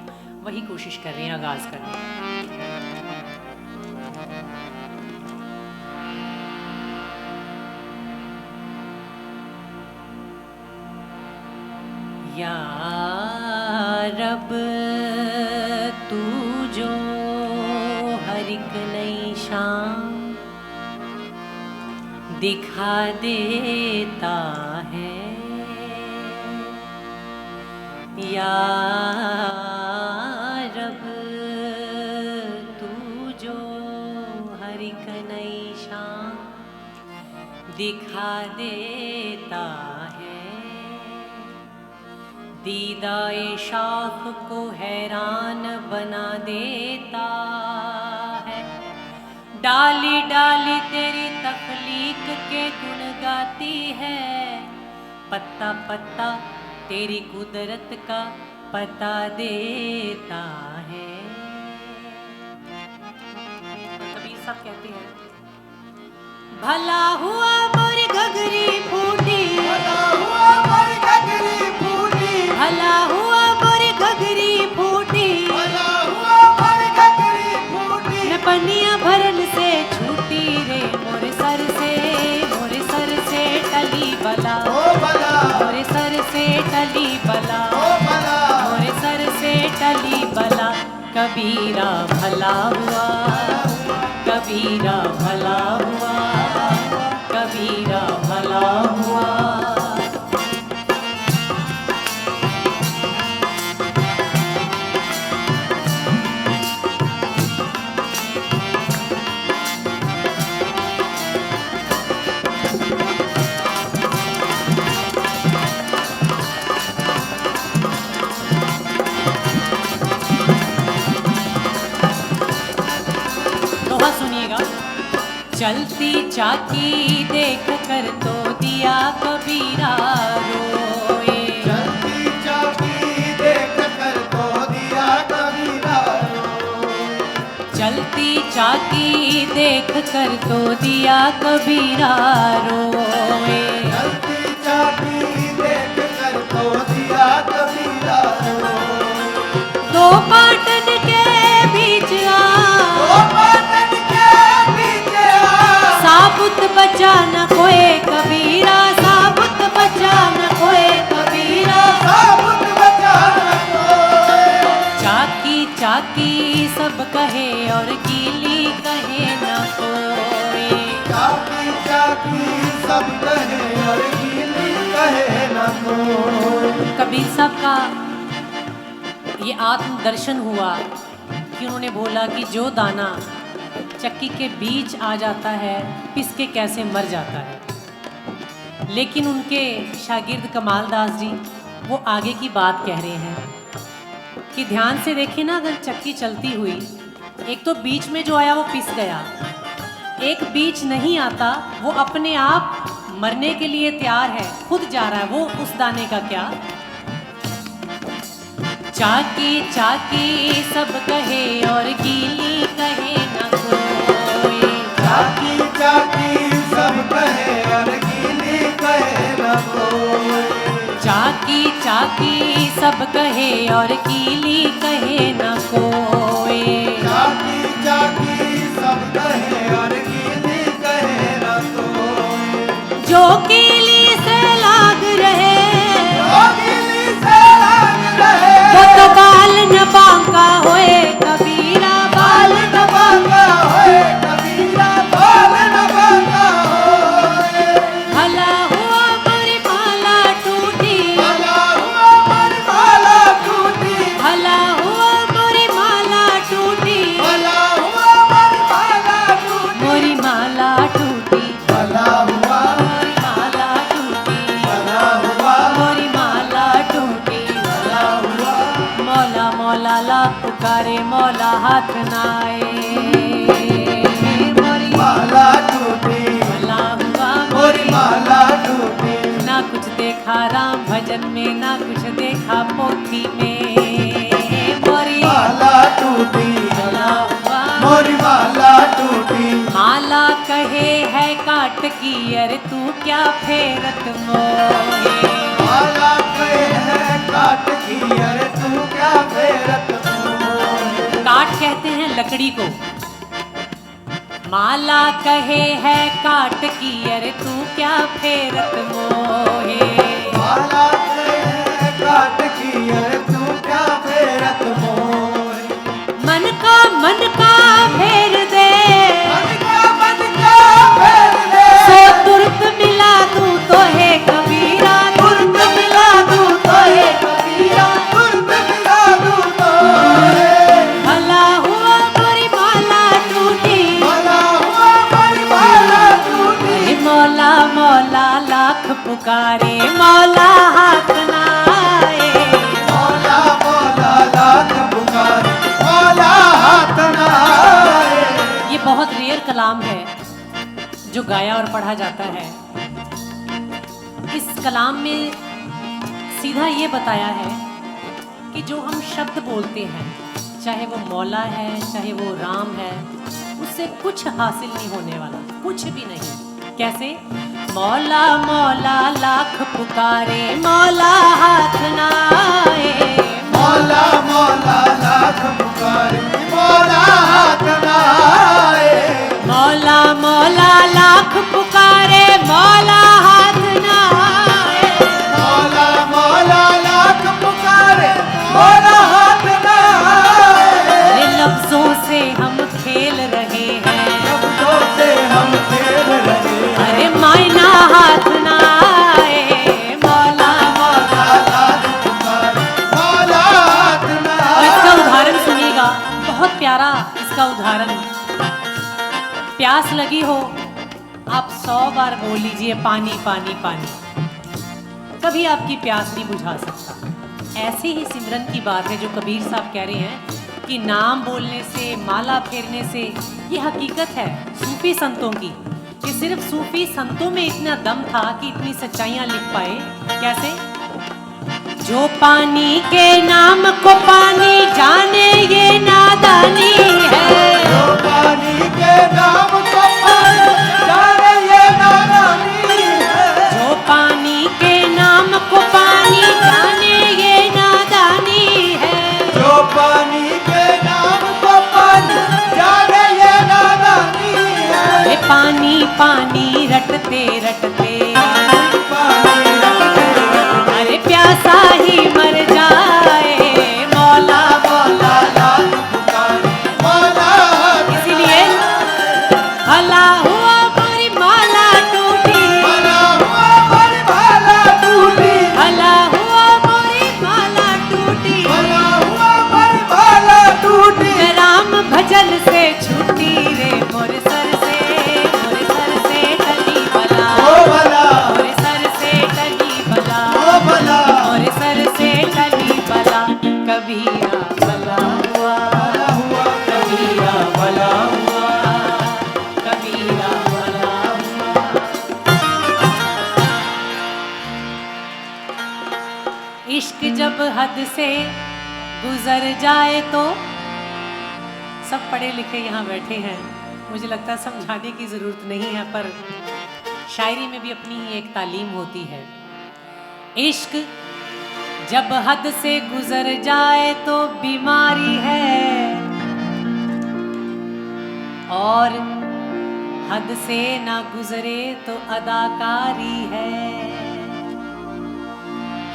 वही कोशिश कर रहे हैं आगाज करने। या रब तू जो हर एक नई शाम दिखा देता है, या रब तू जो हर एक नई शाम दिखा देता है, दीदाए शाख को हैरान बना देता है, डाली डाली तेरी तख्लीक के गुण गाती है, पत्ता पत्ता तेरी कुदरत का पता देता है। कबीर साहब कहते हैं भला हुआ मोरी घघरी फूटी, भला हुआ मोरी घघरी फूटी, भला हुआ मोरी घघरी फूटी, भला हुआ मोरी घघरी फूटी, मैं पनिया भरन से छूटी रे, मोरे सर से टली बला, ओ बला, मोरे सर से टली बला, ओ बला, मोरे सर से टली बला, कबीरा भला हुआ, कबीरा भला हुआ, कबीरा भला हुआ। चलती चाकी देख कर तो दिया कबीरा रोए। चलती चाकी देख कर तो दिया कबीरा रोए। चलती चाकी देख कर तो दिया कबीरा रोए। चलती चाकी देख कर तो दिया कबीरा रोए। दो पाटन के बीच साबुत बचा न कोई कबीरा, साबुत बचा न कोई कबीरा, साबुत बचा न कोई। चाकी चाकी सब कहे और गीली कहे न कोई। चाकी चाकी सब कहे और गीली कहे न कोई। कबीर साहब का ये आत्म दर्शन हुआ कि उन्होंने बोला कि जो दाना चक्की के बीच आ जाता है पिस के कैसे मर जाता है। लेकिन उनके शागिर्द कमाल दास जी वो आगे की बात कह रहे हैं कि ध्यान से देखें ना, अगर चक्की चलती हुई एक तो बीच में जो आया वो पिस गया, एक बीच नहीं आता वो अपने आप मरने के लिए तैयार है, खुद जा रहा है, वो उस दाने का क्या। चाकी चाकी सब कहे और गीली कहे न कोई। चाकी चाकी सब कहे और गीली कहे न कोई। चाकी चाकी सब कहे और गीली कहे न कोई। चाकी चाकी सब कहे और गीली कहे न कोई। जो कीली से लाग रहे वो तो बाल न बांका होए कबीरा, बाल न बांका होए कबीरा, बाल न बांका होए। भला हुआ मोरी माला टूटी, भला हुआ मोरी माला टूटी, भला हुआ मोरी माला टूटी, भला हुआ मोरी माला टूटी, मोरी माला टूटी, भला हुआ मोरी माला टूटी, भला हुआ मोरी माला टूटी, भला हुआ। मौला मौला ला पुकारे मौला हाथ नाए। मोरी माला टूटी, भला हुआ मोरी माला टूटी, ना कुछ देखा राम भजन में, ना कुछ देखा पोथी में। मोरी माला टूटी, भला हुआ मोरी माला टूटी। माला कहे है काट की, अरे तू क्या फेरत मोहे। माला कहे है काट की, अरे तू क्या फेरत मोहे। काट कहते हैं लकड़ी को, माला कहे है काट की, अरे तू क्या फेरत मोहे। माला कहे है काट की, अरे तू क्या फेरत मोहे। मन का फेर दे, मन का फेर दे। सो तुरत मिला दूं तो है कबीरा, तुरत मिला दूं तो है कबीरा। तुरंत मिला दूं तो है। भला हुआ मोरी माला टूटी, भला हुआ मोरी माला टूटी। मौला मौला लाख पुकारे मौला हाथ नाए। मौला मौला लाख पुकारे, मौला हाथ न आए। ये बहुत रेयर कलाम है जो गाया और पढ़ा जाता है। इस कलाम में सीधा ये बताया है कि जो हम शब्द बोलते हैं, चाहे वो मौला है चाहे वो राम है, उससे कुछ हासिल नहीं होने वाला, कुछ भी नहीं। कैसे? मौला मौला लाख पुकारे मौला हाथ नाए। मौला मौला लाख पुकारे, मौला हाथ न आए। मौला मौला लाख पुकारे मौला हाथ नाए। मौला मौला लाख पुकारे, मौला हाथ न आए। ये लफ्जों से हम खेल रहे हैं, शब्दों से हम खेल रहे हैं। अरे मायना हाथ ना आए। मौला मौला। लाख पुकारे, मौला हाथ न और इसका आए। उदाहरण सुनिएगा, बहुत प्यारा इसका उदाहरण। प्यास लगी हो, आप 100 बार बोल लीजिए पानी पानी पानी, कभी आपकी प्यास नहीं बुझा सकता। ऐसे ही सिमरन की बात है जो कबीर साहब कह रहे हैं कि नाम बोलने से, माला फेरने से, ये हकीकत है सूफी संतों की, कि सिर्फ सूफी संतों में इतना दम था कि इतनी सच्चाइयां लिख पाए। कैसे? जो पानी के नाम को पानी जाने ये नादानी है, जो पानी के नाम को पानी जाने ये नादानी है, जो पानी के नाम को पानी जाने ये नादानी है, जो पानी के नाम को पानी जाने ये नादानी है। ये पानी पानी रटते रटते अरे प्यासा ही मर जाए, मौला मौला लाल पुकारे, मौला इसीलिए भला हुआ मोरी माला टूटी, भला हुआ मोरी माला टूटी, भला हुआ मोरी माला टूटी, भला हुआ मोरी माला टूटी। राम भजन से छूटी रे मोर सर से टली बला, ओ भला, मोर सर से टली बला, ओ भला, मोर सर से टली बला। कबीरा भला हुआ, भला हुआ, कबीरा भला हुआ, कबीरा भला हुआ। इश्क जब हद से गुजर जाए तो, सब पढ़े लिखे यहाँ बैठे हैं, मुझे लगता है समझाने की ज़रूरत नहीं है, पर शायरी में भी अपनी ही एक तालीम होती है। इश्क जब हद से गुजर जाए तो बीमारी है, और हद से ना गुजरे तो अदाकारी है।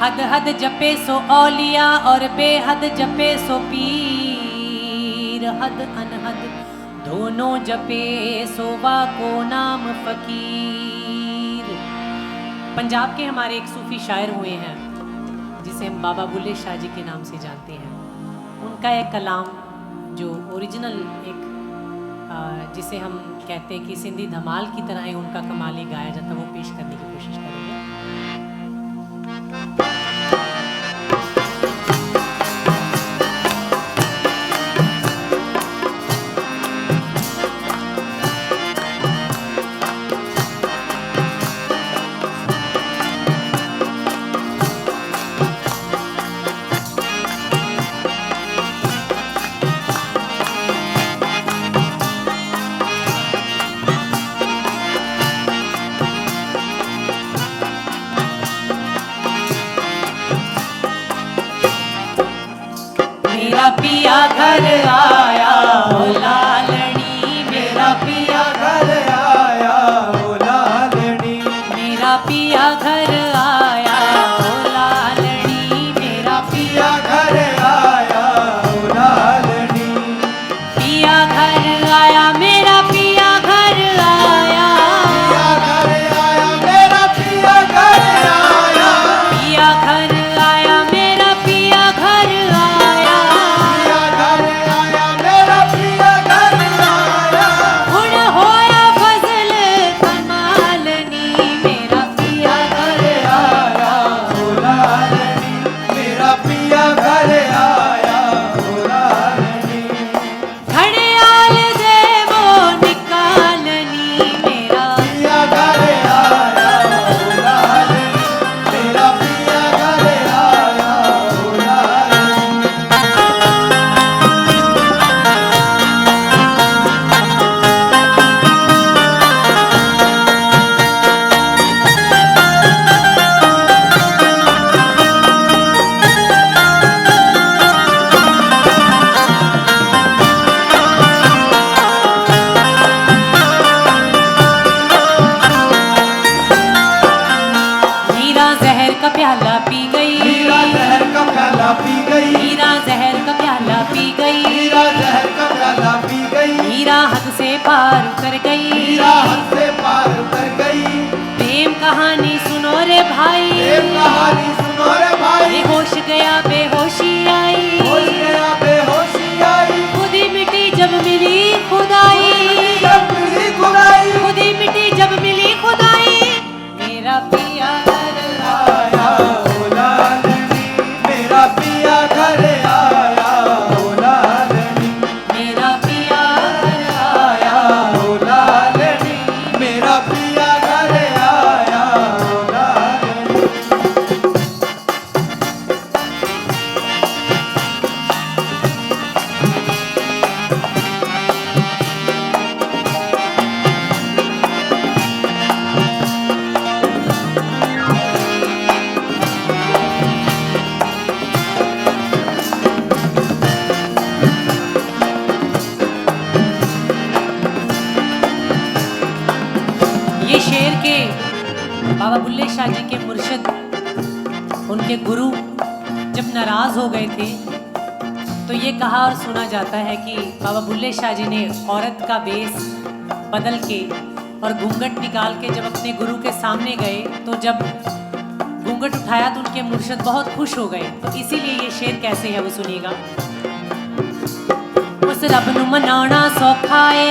हद हद जपे सो औलिया और बेहद जपे सो पीर, हद अनहद दोनों जपे सोवा को नाम फकीर। पंजाब के हमारे एक सूफी शायर हुए हैं जिसे हम बाबा बुल्ले शाह जी के नाम से जानते हैं। उनका एक कलाम जो ओरिजिनल एक जिसे हम कहते हैं कि सिंधी धमाल की तरह है, उनका कमाल ही गाया जाता, वो पेश करने की कोशिश करेंगे। मेरा पिया घर आया ओ लालनी, मेरा पिया घर आया ओ लालनी, मेरा पिया घर आया ओ लालनी, मेरा पिया घर आया ओ लालनी, पिया घर आया, मेरा पिया घर आया, पिया घर आया मेरा पिया घर आया, पिया घर आया, मेरा पिया घर आया, पिया घर आया मेरा पिया घर आया। हुण होया फजल कमालनी, मेरा पिया घर आया ओ लालनी, मेरा पिया घर आया ओ लालनी, घड़ियाल दे वो निकालनी, मेरा पिया घर आया ओ लालनी, मेरा पिया घर आया ओ लालनी। हीरा जहर का प्याला पी गई, हीरा जहर का प्याला पी गई, हीरा जहर का प्याला पी गई, हीरा जहर का प्याला पी गई, हीरा हद से पार उतर गई, हीरा हद से पार उतर गई। प्रेम कहानी सुनो रे भाई, प्रेम कहानी सुनो रे भाई, बेहोश गया बेहोशी आई, होश गया बेहोशी आई, खुद ही मिटी जब मिली खुदाई, जब मिली खुदाई, खुद ही मिटी जब मिली खुदाई, मेरा पिया घर आया ओ लालनी, मेरा पिया घर आया ओ लालनी, बाबा बुल्ले शाह जी के मुर्शिद, उनके गुरु जब नाराज हो गए थे तो ये कहा और सुना जाता है कि बाबा बुल्ले शाह जी ने औरत का वेश बदल के और घूंघट निकाल के जब अपने गुरु के सामने गए तो जब घूंघट उठाया तो उनके मुर्शिद बहुत खुश हो गए। तो इसीलिए ये शेर कैसे है वो सुनिएगा। उस रब नू मनाना सौखा है,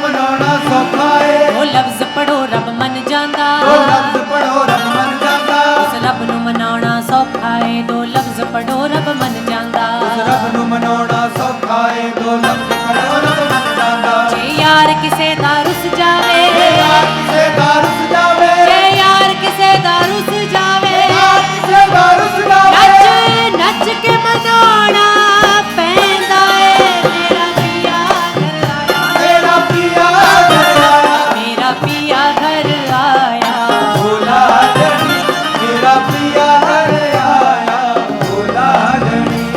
मनाना सौखा है, वो लफ्ज पढ़ो रब मन जांदा, दो लफ्ज पढ़ो रब मन जांदा। उस रब नू मनाना सौखा है, दो लफ्ज पढ़ो रब मन जांदा। उस रब नू मनाना सौखा है, दो लफ्ज पढ़ो रब मन जांदा। जे यार किसे दा रुस जावे, यार किसे दा रुस जावे, जे यार किसे दा रुस जावे, यार किसे दा रुस जावे, नच नच के मनाना पैंदा है। मेरा पिया घर आया, मेरा पिया घर आया, मेरा पिया घर आया, भोला धनी, मेरा पिया घर आया, भोला धनी।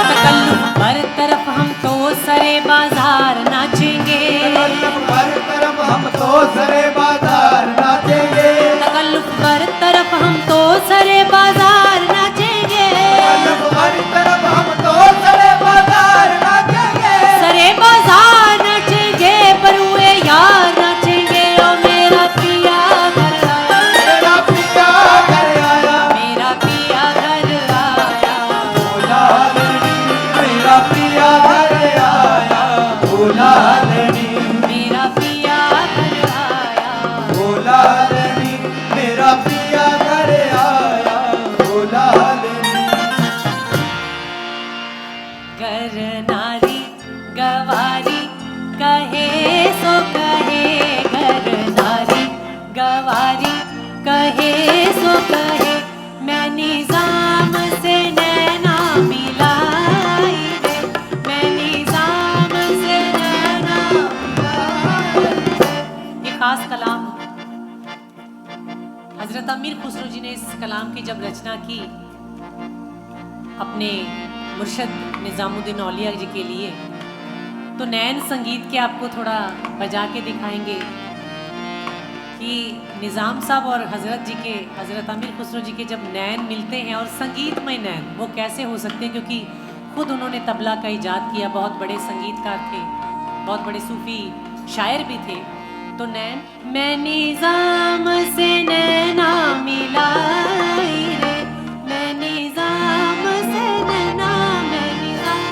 तकल्लुफ हर तरफ हम तो सरे बाजार नाचेंगे, हर तरफ हम तो सरे बाजार नाचेंगे, तकल्लुफ हर तरफ हम तो सरे बाजार नाचेंगे, हर तरफ हम तो सरे बाजार नाचेंगे, सरे बाजार नाचेंगे, बरुए यार नाचेंगे। ओ मेरा पिया घर आया, मेरा पिया घर आया, मेरा पिया घर आया, भोला धनी, मेरा पिया घर आया, भोला धनी, मेरा पिया घर आया, भोला धनी, मेरा पिया घर आया, भोला धनी। गर नारी गवारी कहे सो कहे, गर नारी गवारी कहे सो कहे, मैं निजाम से नैना मिलाई रे, मैं निजाम से नैना मिलाई रे। ये खास कलाम हजरत अमीर खुसरो जी ने इस कलाम की जब रचना की अपने मुर्शद निजामुद्दीन औलिया जी के लिए, तो नैन संगीत के आपको थोड़ा बजा के दिखाएंगे कि निज़ाम साहब और हजरत जी के, हजरत अमीर खुसरो जी के जब नैन मिलते हैं और संगीतमय नैन वो कैसे हो सकते हैं, क्योंकि खुद उन्होंने तबला का इजाद किया, बहुत बड़े संगीतकार थे, बहुत बड़े सूफी शायर भी थे। तो नैन मैं निज़ाम से नैना मिलाई रे, मैं निज़ाम से नैना, मैं निज़ाम।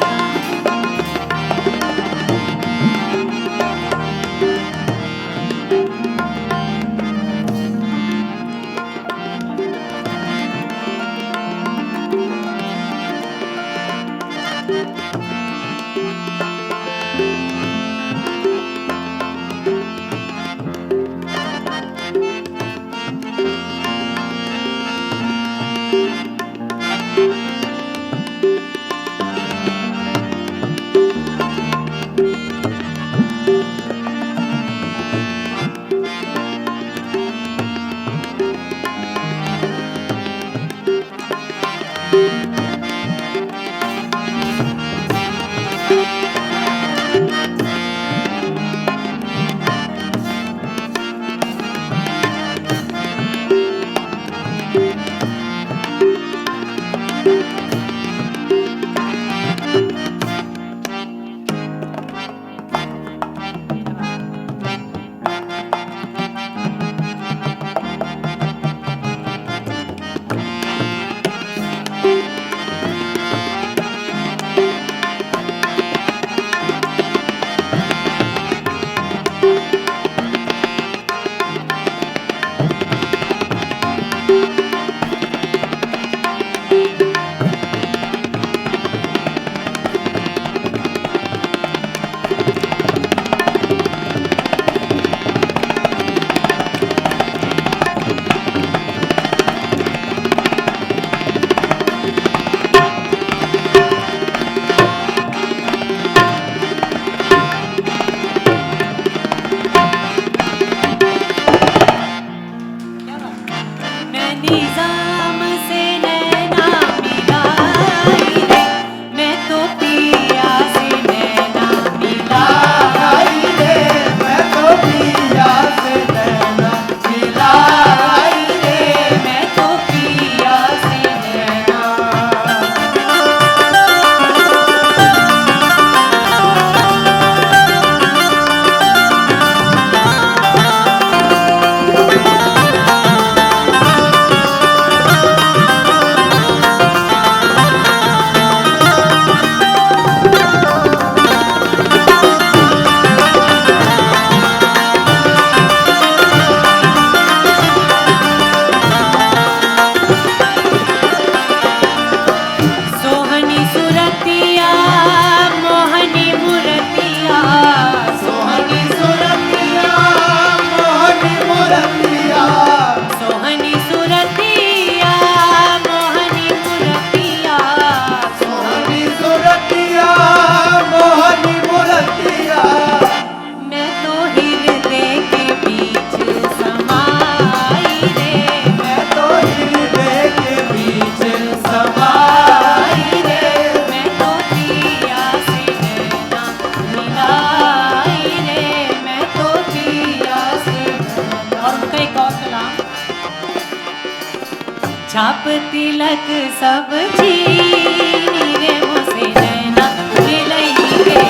छाप तिलक सब छीनी रे मोसे नैना मिलई गे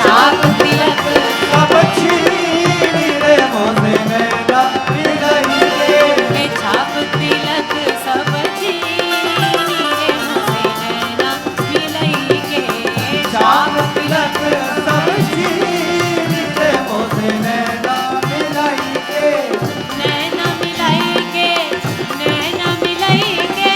छाप तिलक सब छीनी रे मोसे नैना मिलई गे छाप तिलक सब छीनी रे मोसे नैना मिलई गे छाप तिलक सब छीनी रे मोसे नैना मिलई गे नैना मिलई गे नैना मिलई गे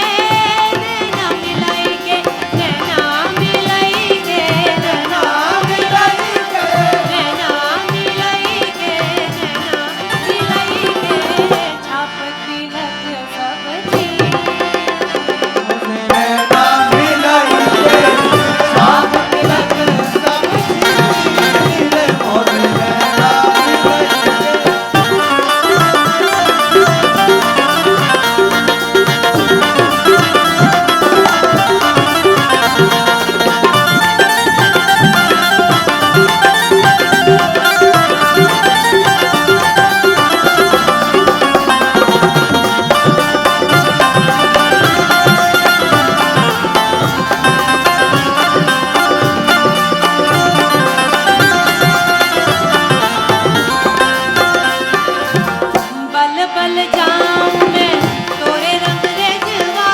नैना मिलई गे नैना मिलई गे नैना मिलई गे नैना मिलई गे नैना मिलई गे छाप तिलक सब मोसे नैना मिलई गे छाप तिलक सब छीनी रे मोसे नैना मिलई गे बल बल जाऊं मैं तोरे रंग रेजवा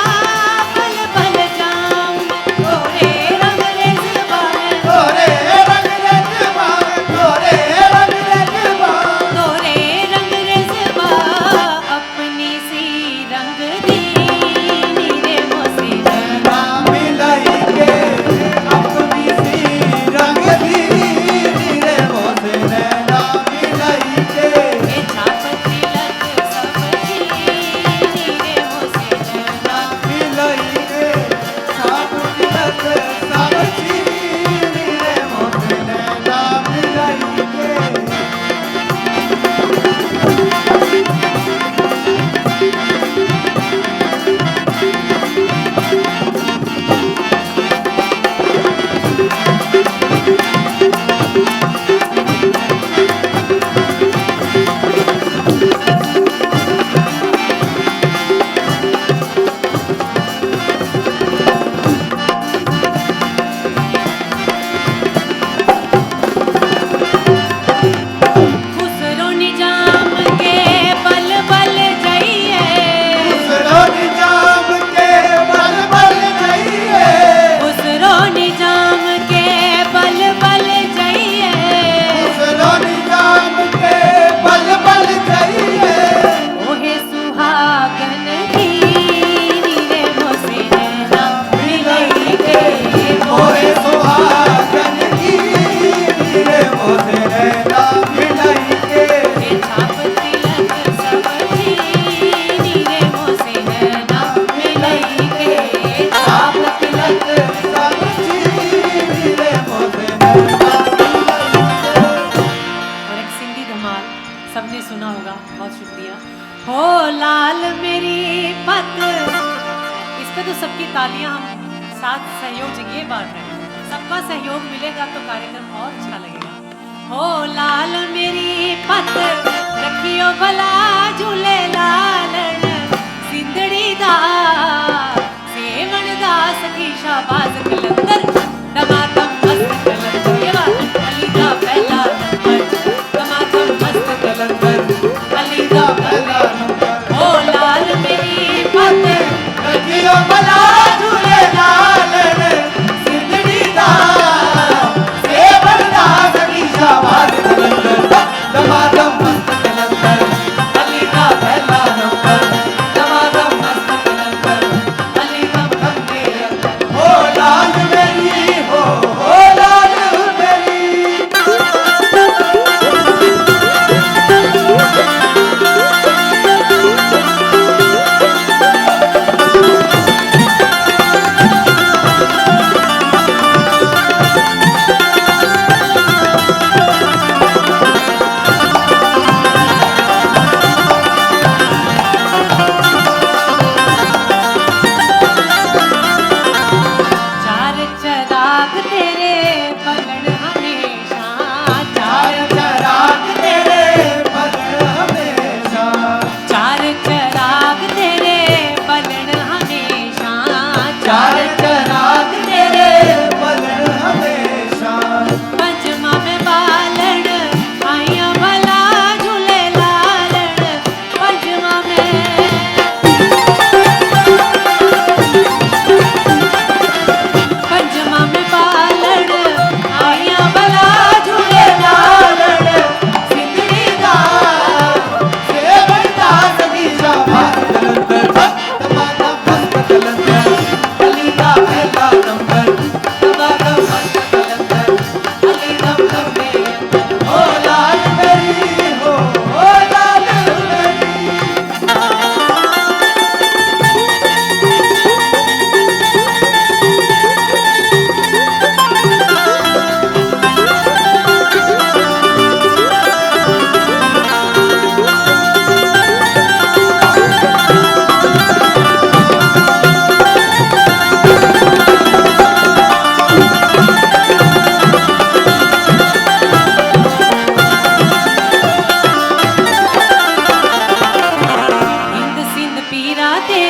बल बल जाऊं मैं तोरे रंग रेजवा तोरे रंग रेजवा तोरे रंग रेजवा तोरे रंग रेजवा अपनी सी रंग दीनी रे मोसे नैना मिलई गे अपनी सी रंग दीनी रे मोसे नैना मिलई गे छाप तिलक सब छीनी रे मोसे नैना मिलई गे छाप तिलक सब छीनी रे मोसे नैना मिलई गे खुसरो निजाम के बल बल जाइए उसरो निजाम के बल बल जइए खुसरो निजाम के बल बल जाइए उसरो निजाम के बल बल जइए ओहे सुहागन कीनी रे मोसे नैना मिलई गे मोहे सुहागन की रे मोसे नैना मिलई गे छाप तिलक सब छीनी रे मोसे नैना मिलई गे छाप तिलक सब छीनी रे मोसे नैना और एक सिंधी धमाल सबने सुना होगा बहुत शुक्रिया हो लाल मेरी पत इस पे तो सबकी तालियां हम साथ सहयोग से ये बात है सबका सहयोग मिलेगा तो कार्यक्रम और अच्छा लगेगा हो लाल मेरी पत रखियो भला झूले लालन सिंधड़ी दा सेवण दा सखी शाबाज कलंदर दमादम मस्त कलंदर ये बात अली दा पहला नंबर दमादम मस्त कलंदर अली दा पहला नंबर ओ लाल मेरी पत रखियो भला झूले लालन सिंधड़ी दा सेवन दा सखी शाबाज कलंदर दमादम मस्त कलंदर अली दा पहला नंबर दमादम मस्त कलंदर अली दा ओ लाल में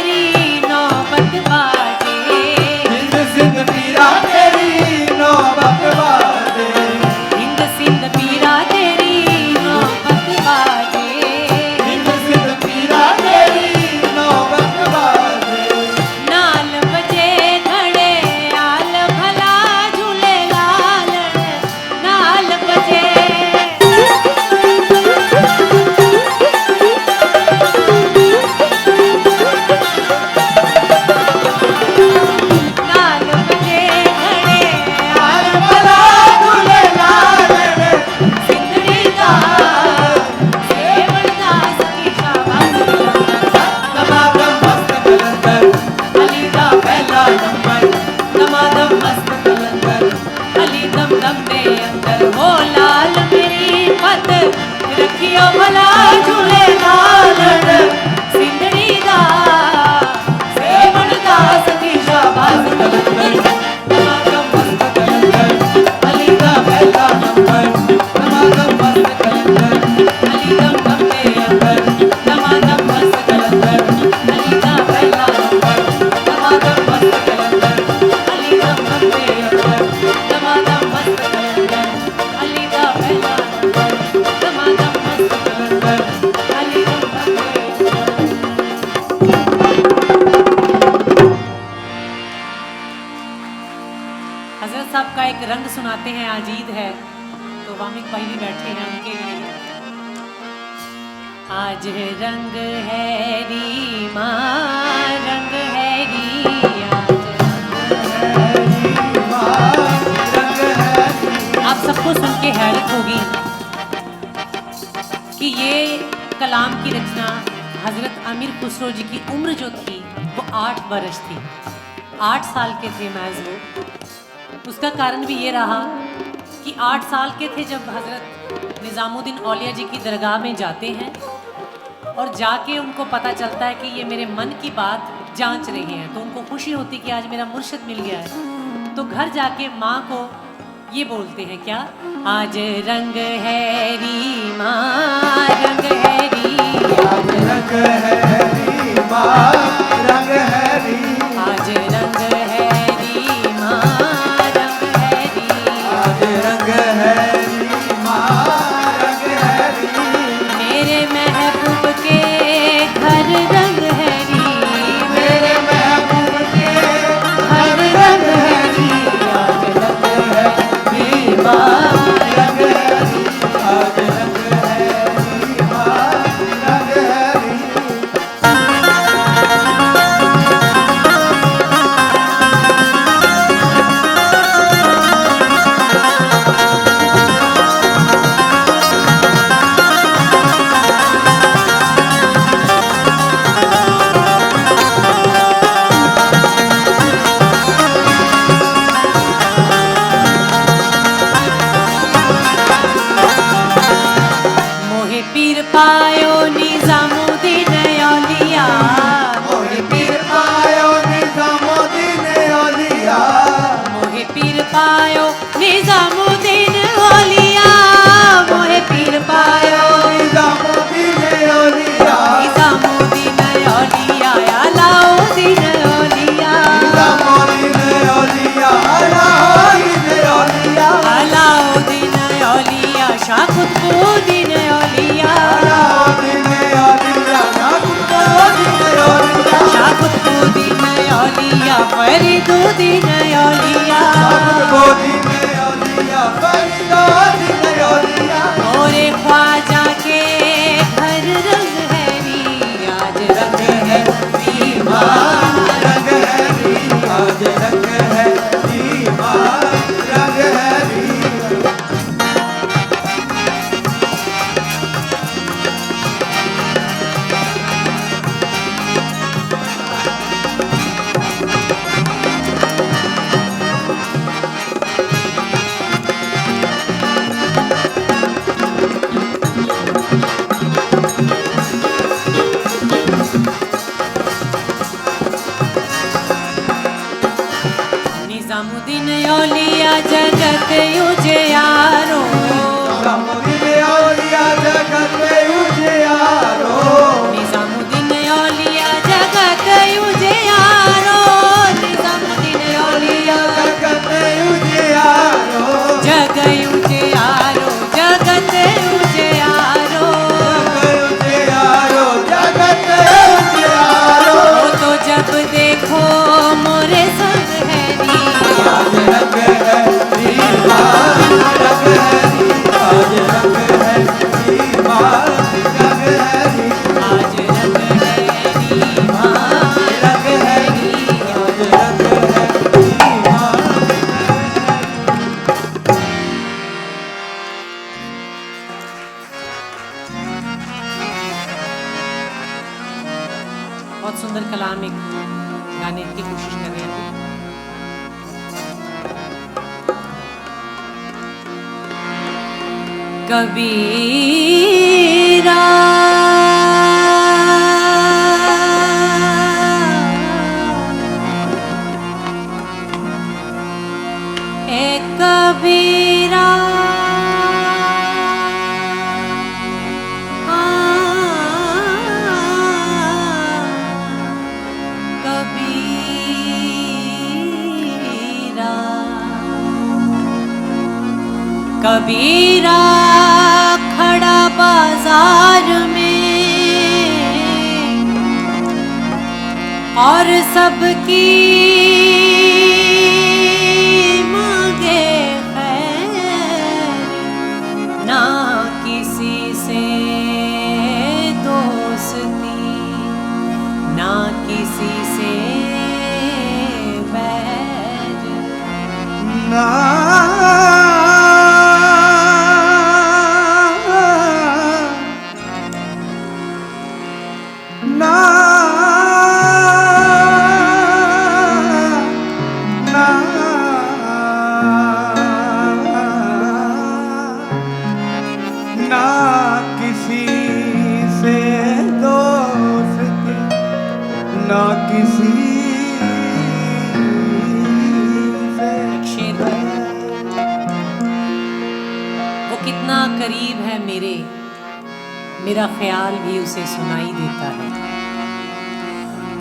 तेरी नौबत बाजे हिंद सिंध पीरा तेरी नौबत बाजे हिंद सिंध पीरा तेरी नौबत बाजे हिंद सिंध पीरा तेरी नौबत बाजे नाल बजे घड़े आल भला झूले लाल नाल बजे नाल बजे घड़े आल भला झूले लाल सिंधड़ी दा सेवण दा सखी शाबाश दमादम मस्त कलंदर अली दा पहला नंबर दमादम मस्त कलंदर अली दम दम दे अंदर हो लाल मेरी पत रखियो भला झूले लाल सिंधड़ी दा सेवण दा सखी शाबाश कलंदर दमादम मस्त कलंदर अली दा पहला नंबर दमादम मस्त कलंदर अली दम दम दे अंदर दमादम मस्त कलंदर अली दा पहला नंबर दमादम मस्त कलंदर अली दम दम दे अंदर दमादम मस्त कलंदर अली दा पहला नंबर दमादम मस्त कलंदर अली दम दम दे हजरत साहब का एक रंग सुनाते हैं, आज ईद है तो वामिक भाई भी बैठे हैं उनके लिए। आज रंग है रीमा रंग है री आप सबको सुन के हैरत होगी कि ये कलाम की रचना हजरत अमीर खुसरो जी की उम्र जो थी वो 8 बरस थी, 8 साल के थे महज वो। उसका कारण भी ये रहा कि 8 साल के थे जब हजरत निज़ामुद्दीन औलिया जी की दरगाह में जाते हैं और जाके उनको पता चलता है कि ये मेरे मन की बात जांच रहे हैं, तो उनको खुशी होती कि आज मेरा मुर्शिद मिल गया है। तो घर जाके माँ को ये बोलते हैं क्या, आज रंग है री माँ रंग है री आज रंग है री माँ रंग है री आज रंग है री माँ रंग है री आज रंग है री माँ रंग है री मेरे महबूब के घर रंग है री मेरे महबूब के हर रंग है री आज रंग है री माँ रंग है री आज रंग है री माँ रंग है री मोहे पीर पायो निज़ामुद्दीन औलिया मोहे पीर पायो निज़ामुद्दीन औलिया मोहे पीर पायो निज़ामुद्दीन औलिया मोहे पीर पायो निज़ामुद्दीन औलिया निज़ामुद्दीन औलिया अलाउद्दीन औलिया निज़ामुद्दीन औलिया अलाउद्दीन औलिया अलाउद्दीन औलिया शाह कुतुबुद्दीन औलिया अलाउद्दीन औलिया नाकुद्दीन औलिया शाह कुतुबुद्दीन औलिया फरीदुद्दीन औलिया नाकुद्दीन औलिया फरीदुद्दीन औलिया मोरे ख्वाजा के घर रंग है री आज रंग है री माँ रंग है री आज रंग है री माँ रंग है री निज़ामुद्दीन औलिया जगत उजियारो निज़ामुद्दीन औलिया जगत उजियारो निज़ामुद्दीन औलिया जगत नाम एक गाने की कोशिश कर रहे हैं। कबीरा कबीरा कबीरा कबीरा खड़ा बाजार में और सबकी ना किसी से दोस्ती ना किसी से बैर ना ना ना किसी से दोस्ती ना किसी से शेर है। वो कितना करीब है मेरे, मेरा ख्याल भी उसे सुनाई देता है।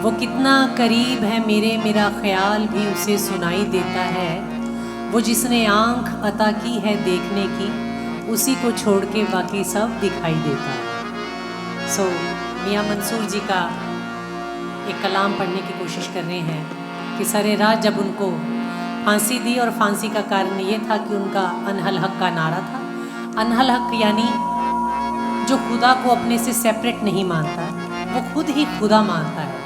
वो कितना करीब है मेरे, मेरा ख्याल भी उसे सुनाई देता है। वो जिसने आंख अता की है देखने की, उसी को छोड़ के बाकी सब दिखाई देता है। सो मियां मंसूर जी का एक कलाम पढ़ने की कोशिश कर रहे हैं कि सारे रात जब उनको फांसी दी, और फांसी का कारण ये था कि उनका अनहल हक का नारा था। अनहल हक यानी जो खुदा को अपने से सेपरेट नहीं मानता, वो खुद ही खुदा मानता है।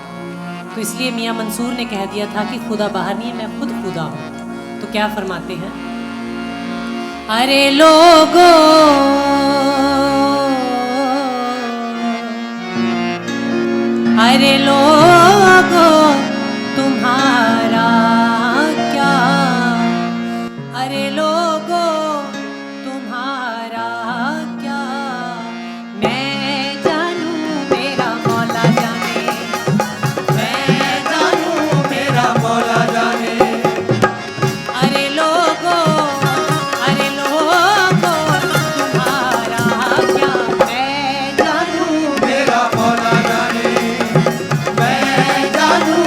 तो इसलिए मियां मंसूर ने कह दिया था कि खुदा बाहर नहीं है, मैं खुद खुदा हूँ। तो क्या फरमाते हैं? अरे लोगो अरे लोगो तुम्हारा क्या, अरे लोगो तुम्हारा क्या, मैं जानू मेरा मौला जाने, मैं जानू मेरा मौला जाने। अरे लोगो तुम्हारा क्या, मैं जानू मेरा मौला जाने, मैं जानू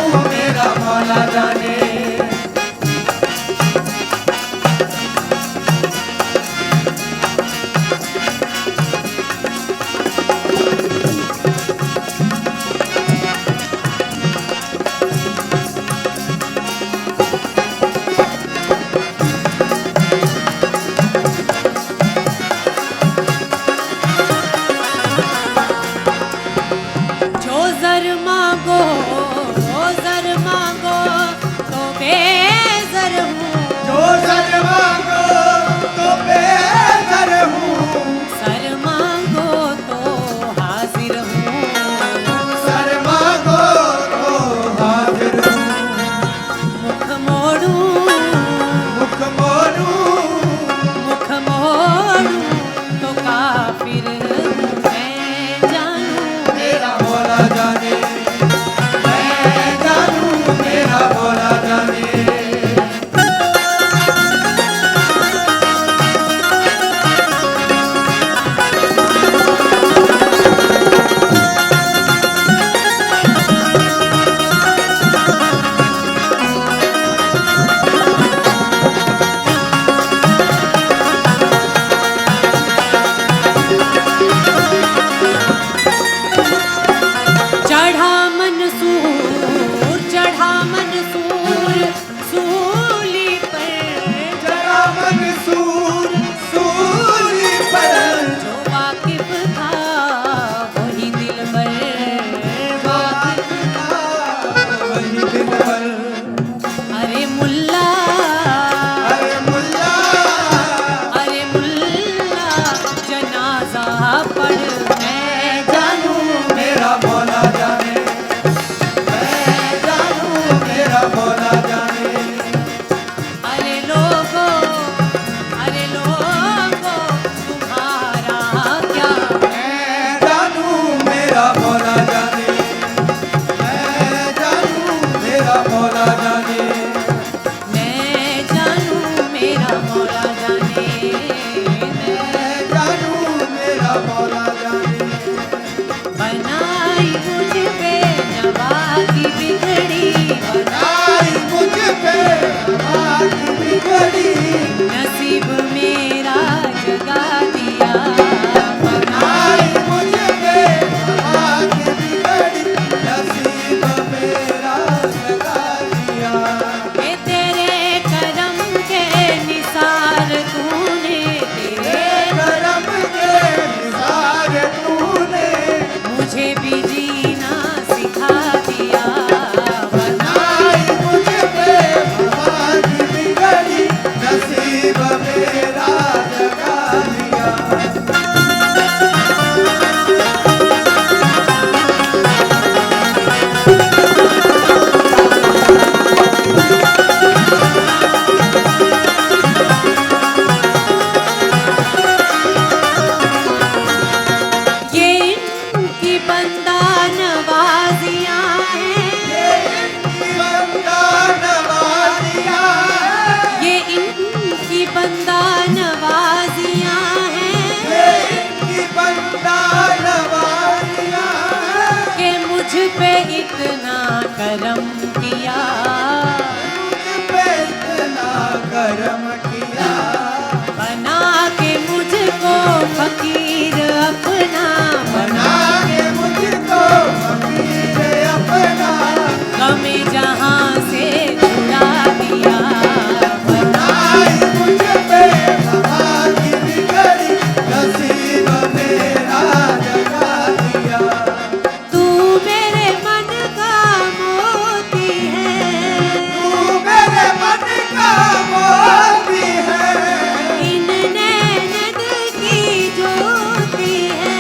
मेरा मौला जाने, मैं जानू मेरा मौला जाने, मैं जानू मेरा मौला जाने। बनाई मुझ पे नवा की बिगड़ी, बनाई मुझ पे नवा की बिगड़ी, नसीब मेरा जगा दिया। बनाई मुझ पे नवा की बिगड़ी, नसीब मेरा जगा दिया। ये तेरे करम के निसार तूने, तेरे करम के निसार तूने, मुझे भी जीना सिखा दिया। बनाई मुझ पे नवा की बिगड़ी, नसीब मेरा जगा दिया। ये इनकी बंदा नवाजियाँ हैं, बंदा नवाजिया, ये इनकी बंदा नवाजियाँ हैं, इनकी बंदा नवाजिया, कि मुझ पे इतना करम किया। मुझ पे इतना करम किया, बना के मुझको फकीर अपना, बना के मुझको फकीर अपना, गमे जहाँ से छुड़ा दिया। बनाई मुझ पे नवा की बिगड़ी, नसीब मेरा जगा दिया। तू मेरे मन का मोती है, तू मेरे मन का मोती है, इन नैनन की ज्योति है,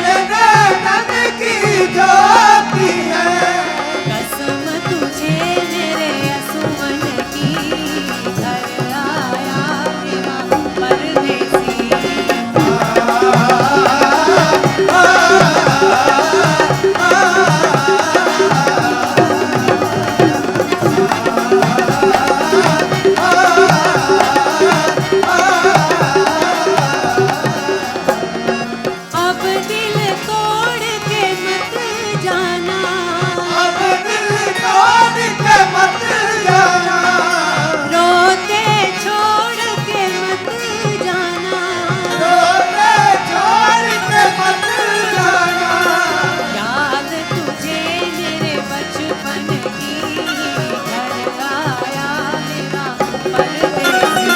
नैनन की ज्योति है। कसम तुझे मेरे असुमन की, घर आया मेरा परदेसी। अब दिल तोड़ के मत जाना, अब दिल तोड़ के मत जाना, रोते छोड़ के मत जाना, रोते छोड़ के मत जाना। याद तुझे मेरे बचपन की, घर आया मेरा परदेसी।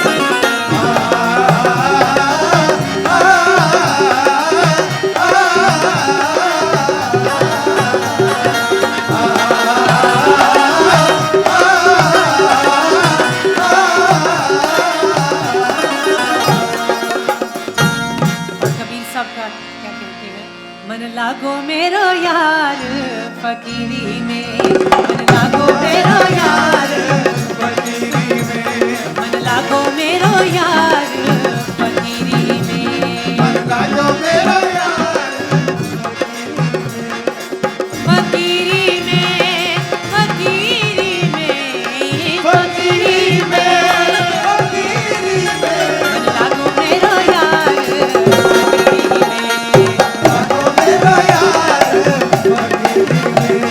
कबीर साहब का क्या कहते हैं, मन लागो मेरो यार फकीरी में, मन लागो मेरो यार, फकीरी में, मन लागो मेरो यार फकीरी में, मन लागो मेरा यार, फकीरी में, फकीरी में, फकीरी में, फकीरी में, मन लागो मेरो यार फकीरी में, लागो मेरा यार, फकीरी में,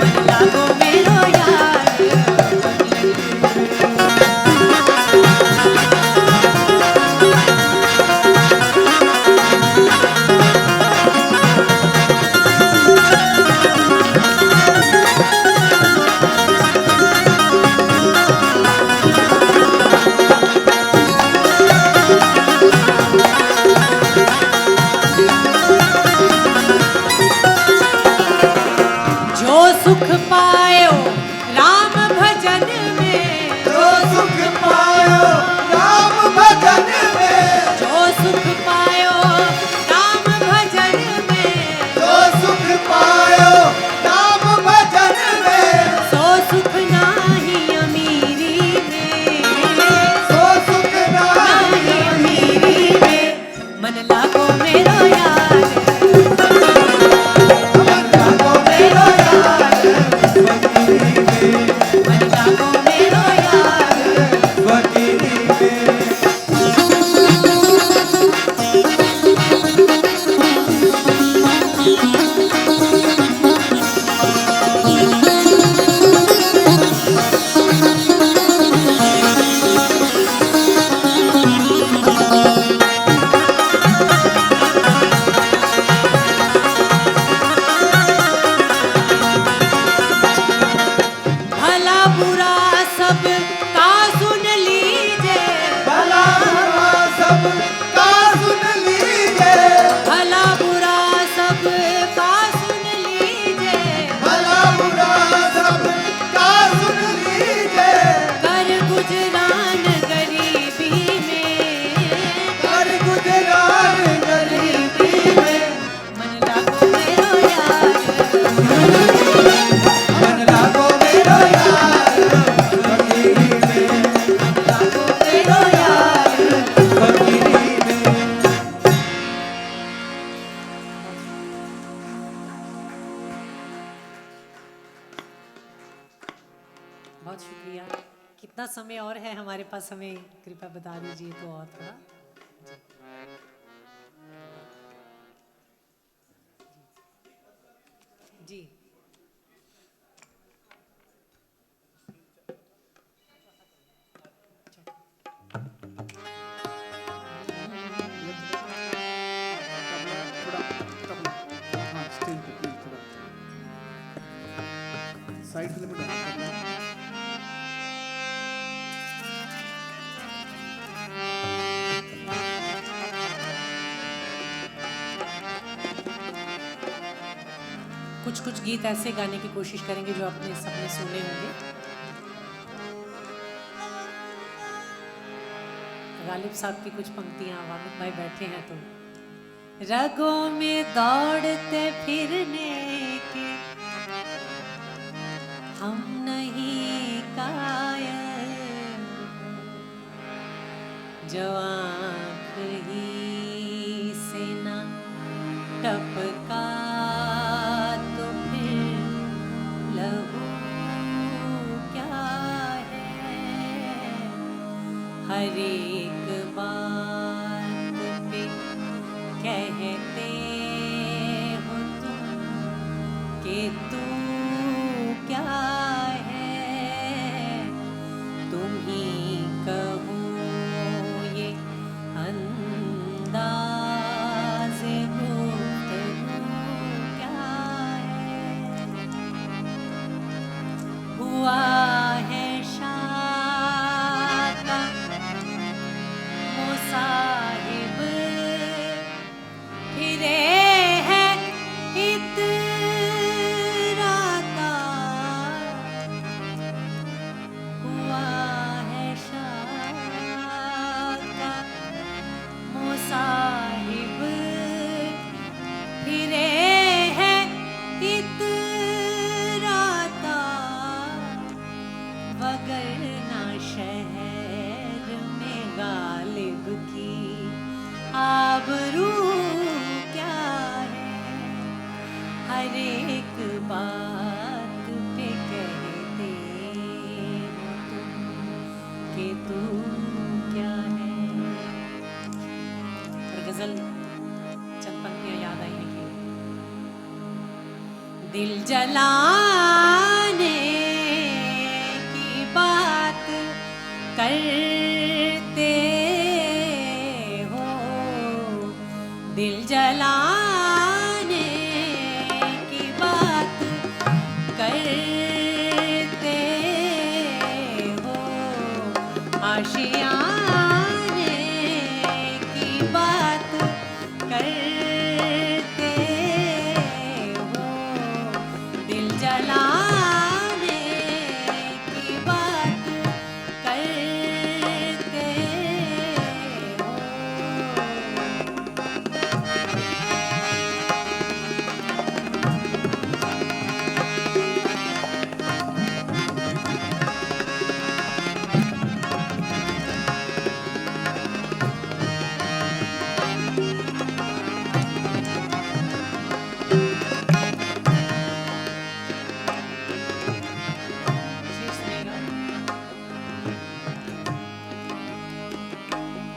मन लागो मेरो यार फकीरी में। जो सुख पायो राम भजन में, जो सुख पायो राम भजन में, जो सुख पायो राम भजन में, जो सुख पायो राम भजन में, सो सुख नाही अमीरी में, सो सुख नाही नाही अमीरी में, मन लागो मेरो यार, मन लागो मेरा यार, भला बुरा सब का सुन लीजिए, भला बुरा सब का सुन लीजिए, भला बुरा सब का सुन लीजिए, भला बुरा सब का सुन लीजिए, कर गुजरान गरीबी में, कर गुजरान गरीबी में, मन लागो मेरो यार, मन लागो मेरो यार फकीरी में, मन लागो मेरो यार। फकीरी में। बहुत शुक्रिया। कितना समय और है हमारे पास, हमें कृपया बता दीजिए तो और थोड़ा। जी कुछ कुछ गीत ऐसे गाने की कोशिश करेंगे जो आपने सबने सुने होंगे। गालिब साहब की कुछ पंक्तियां, वामिद भाई बैठे हैं तो। रगों में दौड़ते फिरने के हम नहीं कायल, जो आँख ही से ना टपका तो फिर लहू क्या है। हर एक बात पे कहते हो तुम कि तू क्या है, तुम ही कहो ये अंदाज़ गुफ्तगू क्या है। हुआ है शाह का मुसाहिब, फिरे है इतराता। हुआ है शाह का मुसाहिब, फिरे है इतराता। वगरना शहर में गालिब की आबरू क्या है। हर एक बात पे कहते हो तुम कि तू क्या है। और गजल चंद पंक्तियां याद आई हैं कि दिल जलाने की बात करते हो, दिल जलाने की बात करते हो, आशियाने की बात करते हो, दिल जलाने की बात करते हो।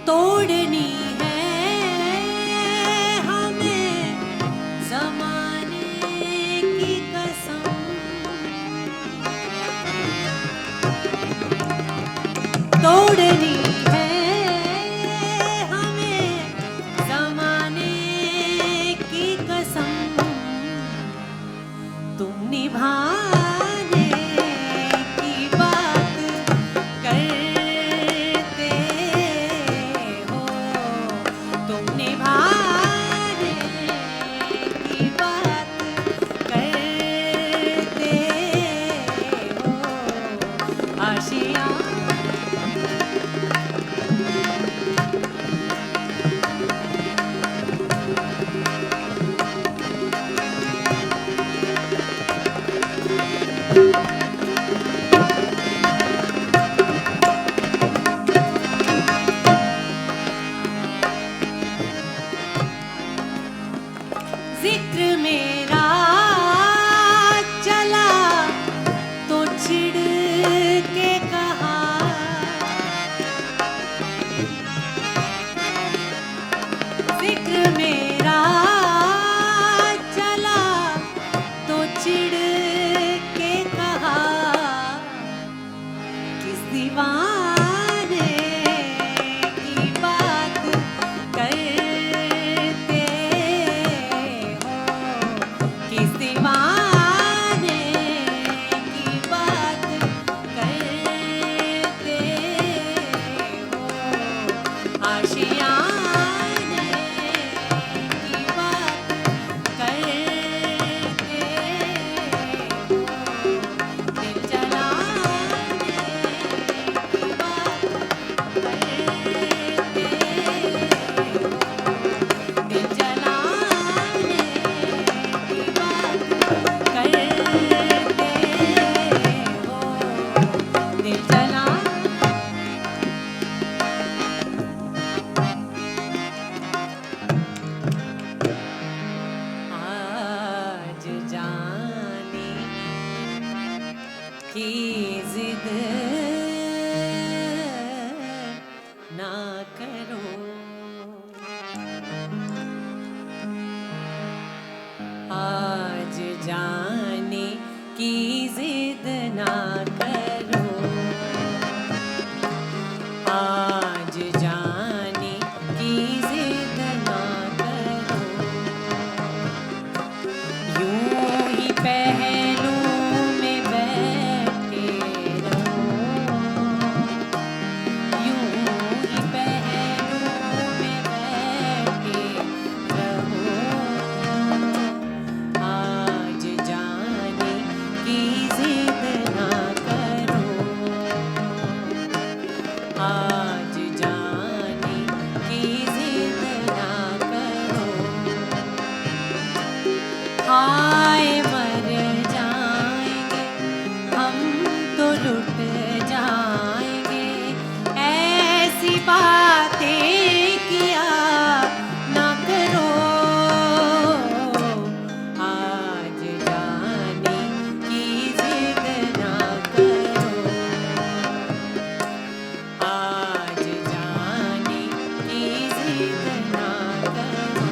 तोड़नी है हमें ज़माने की कसम, तोड़नी है हमें ज़माने की कसम। तुम निभाने की आशिया जिक्र मेरा चला तो छिड़ के कहा जिक्र मेरा चला तो चिढ़ के कहा किस दीवाने की बात करते हो किस दीवाने की बात करते हो आशियाने की बात करते हो दिल जलाने की बात करते हो दिल जलाने की बात करते हो दिल जला आज जाने की जिद ना करो आज जाने की जिद ना करो आज जाने की जिद ना करो यूं ही पहलू में बैठे रहो यूं ही पहलू में बैठे रहो आज जाने की जिद ना करो आज जाने की जिद ना करो हाय मर जाएंगे हम तो लुट जाएंगे ऐसी बातें किया ना करो आज जाने की जिद ना करो आज जाने की जिद ना करो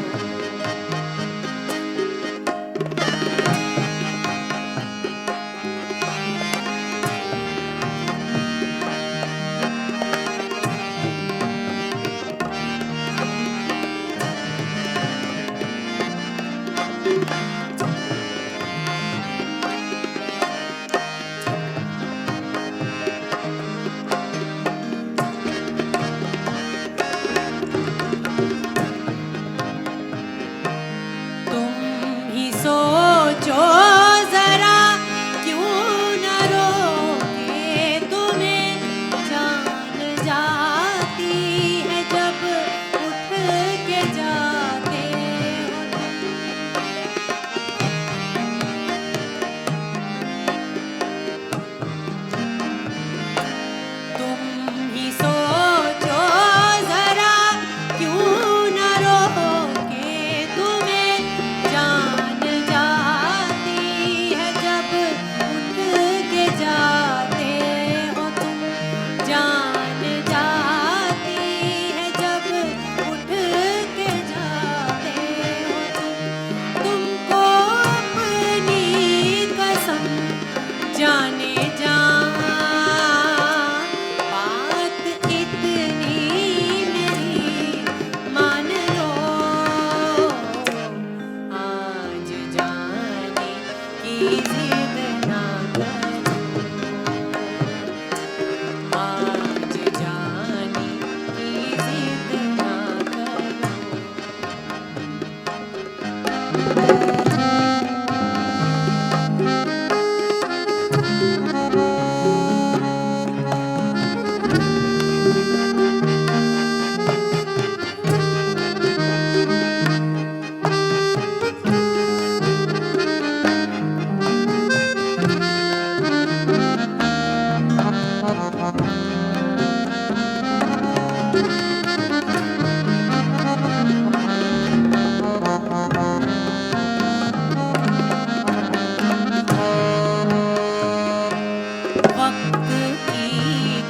की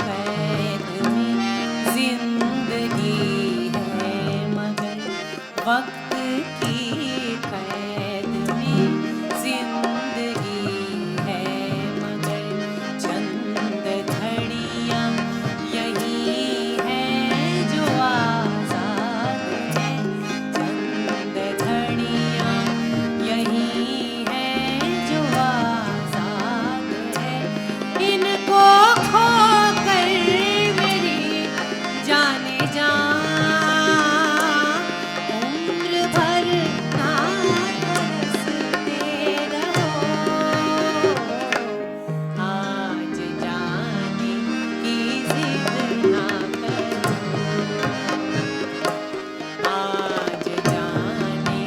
कैद में जिंदगी है मगर वक्त की कैद में जिंदगी है मगर चंद घड़ियां यही है जो आजाद है चंद घड़ियां यही है जो आजाद है इनको खो कर मेरी जाने जा उम्र भर ना तरसते रहो आज जाने की जिद ना करो आज जाने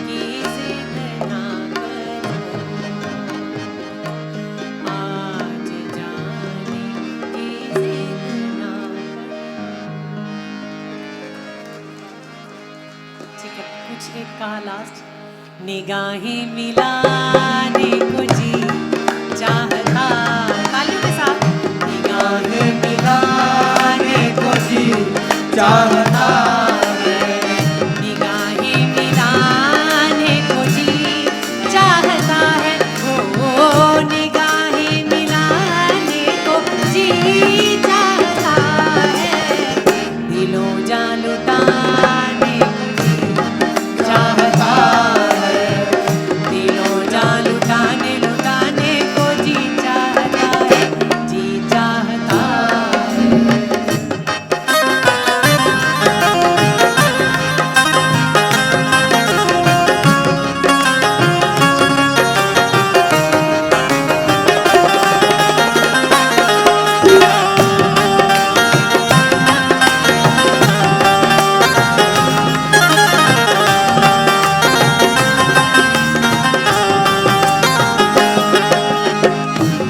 की जिद ना करो आज जाने की जिद ना करो। ठीक है, कुछ एक कहा लास्ट। निगाहें मिलाने को जी चाहता, तालियों के साथ। निगाहें मिलाने को जी चाहता है निगाहें मिलाने को जी चाहता है ओ निगाहें मिलाने को जी चाहता है दिलों जा लुटाने को जी चाहता है दिलों जा लुटाने लुटाने को जी चाहता है जी चाहता है।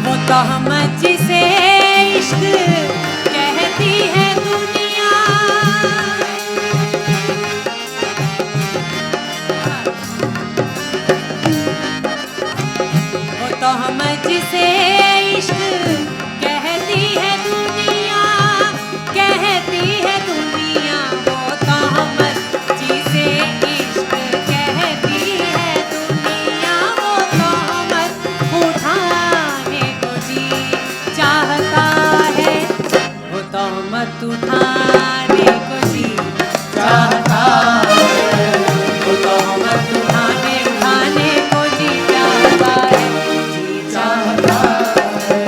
वो तहमत जिसे इश्क कहती है दुनिया वो तहमत जिसे इश्क कहती है दुनिया कहती है दुनिया वो तहमत जिसे इश्क कहती है दुनिया वो तहमत उठाने को जी चाहता है वो तहमत उठाने को जी चाहता है वो तहमत उठाने उठाने को जी चाहता है जी चाहता है।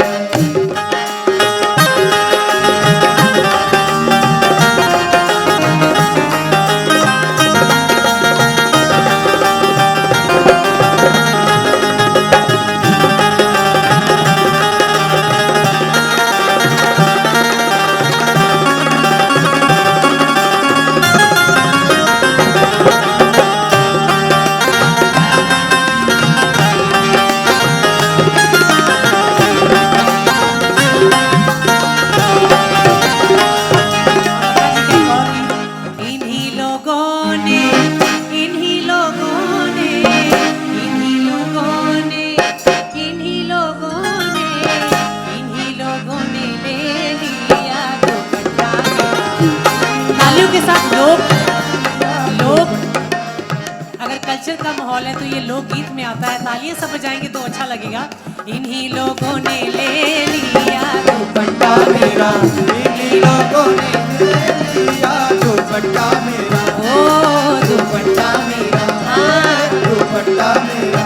इन्हीं लोगों ने इन्हीं लोगों ने इन्हीं लोगों ने इन्हीं लोगों ने इन्हीं लोगों ने ले लिया दुपट्टा तालियों के साथ लोग अगर कल्चर का माहौल है तो ये लोकगीत में आता है तालियां सब बजाएंगे तो अच्छा लगेगा। इन्हीं लोगों ने ले लिया दुपट्टा मेरा इन्हीं लोगों ने ले लिया दुपट्टा मेरा ओ दुपट्टा मेरा हाँ दुपट्टा मेरा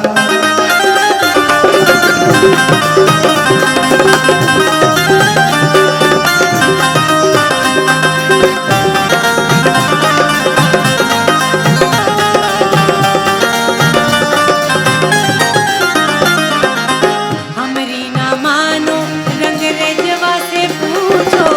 हमरी ना मानो रंग रेजवा से पूछो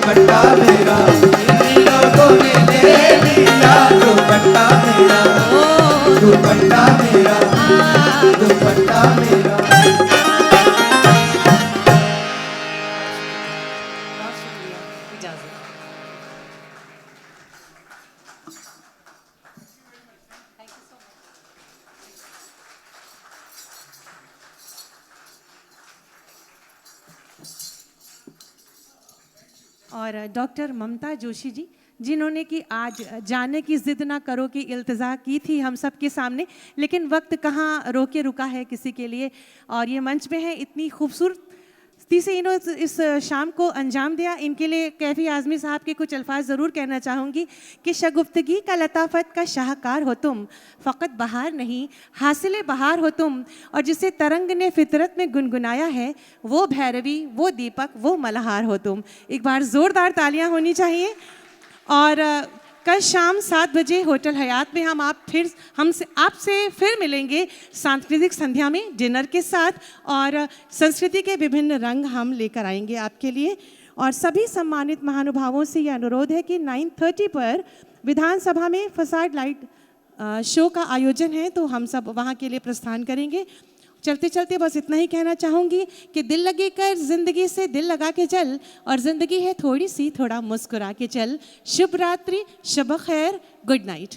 दुपट्टा मेरा इन लोगों ने ले लिया दुपट्टा मेरा दुपट्टा मेरा दुपट्टा मेरा इजाजत। और डॉक्टर ममता जोशी जी, जिन्होंने कि आज जाने की जिद ना करो की इल्तिजा की थी हम सब के सामने, लेकिन वक्त कहाँ रोके रुका है किसी के लिए, और ये मंच में है, इतनी खूबसूरती से इन्होंने इस शाम को अंजाम दिया। इनके लिए कैफी आज़मी साहब के कुछ अल्फाज ज़रूर कहना चाहूँगी कि शगुफ्तगी का लताफत का शाहकार हो तुम, फ़कत बहार नहीं हासिल बहार हो तुम, और जिसे तरंग ने फितरत में गुनगुनाया है वो भैरवी, वो दीपक, वो मल्हार हो तुम। एक बार ज़ोरदार तालियां होनी चाहिए। और कल शाम 7 बजे होटल हयात में हम आपसे फिर मिलेंगे सांस्कृतिक संध्या में डिनर के साथ, और संस्कृति के विभिन्न रंग हम लेकर आएंगे आपके लिए। और सभी सम्मानित महानुभावों से यह अनुरोध है कि 9:30 पर विधानसभा में फसाड लाइट शो का आयोजन है, तो हम सब वहाँ के लिए प्रस्थान करेंगे। चलते चलते बस इतना ही कहना चाहूँगी कि दिल लगे कर ज़िंदगी से दिल लगा के चल, और ज़िंदगी है थोड़ी सी थोड़ा मुस्कुरा के चल। शुभ रात्रि, शुभ खैर, गुड नाइट।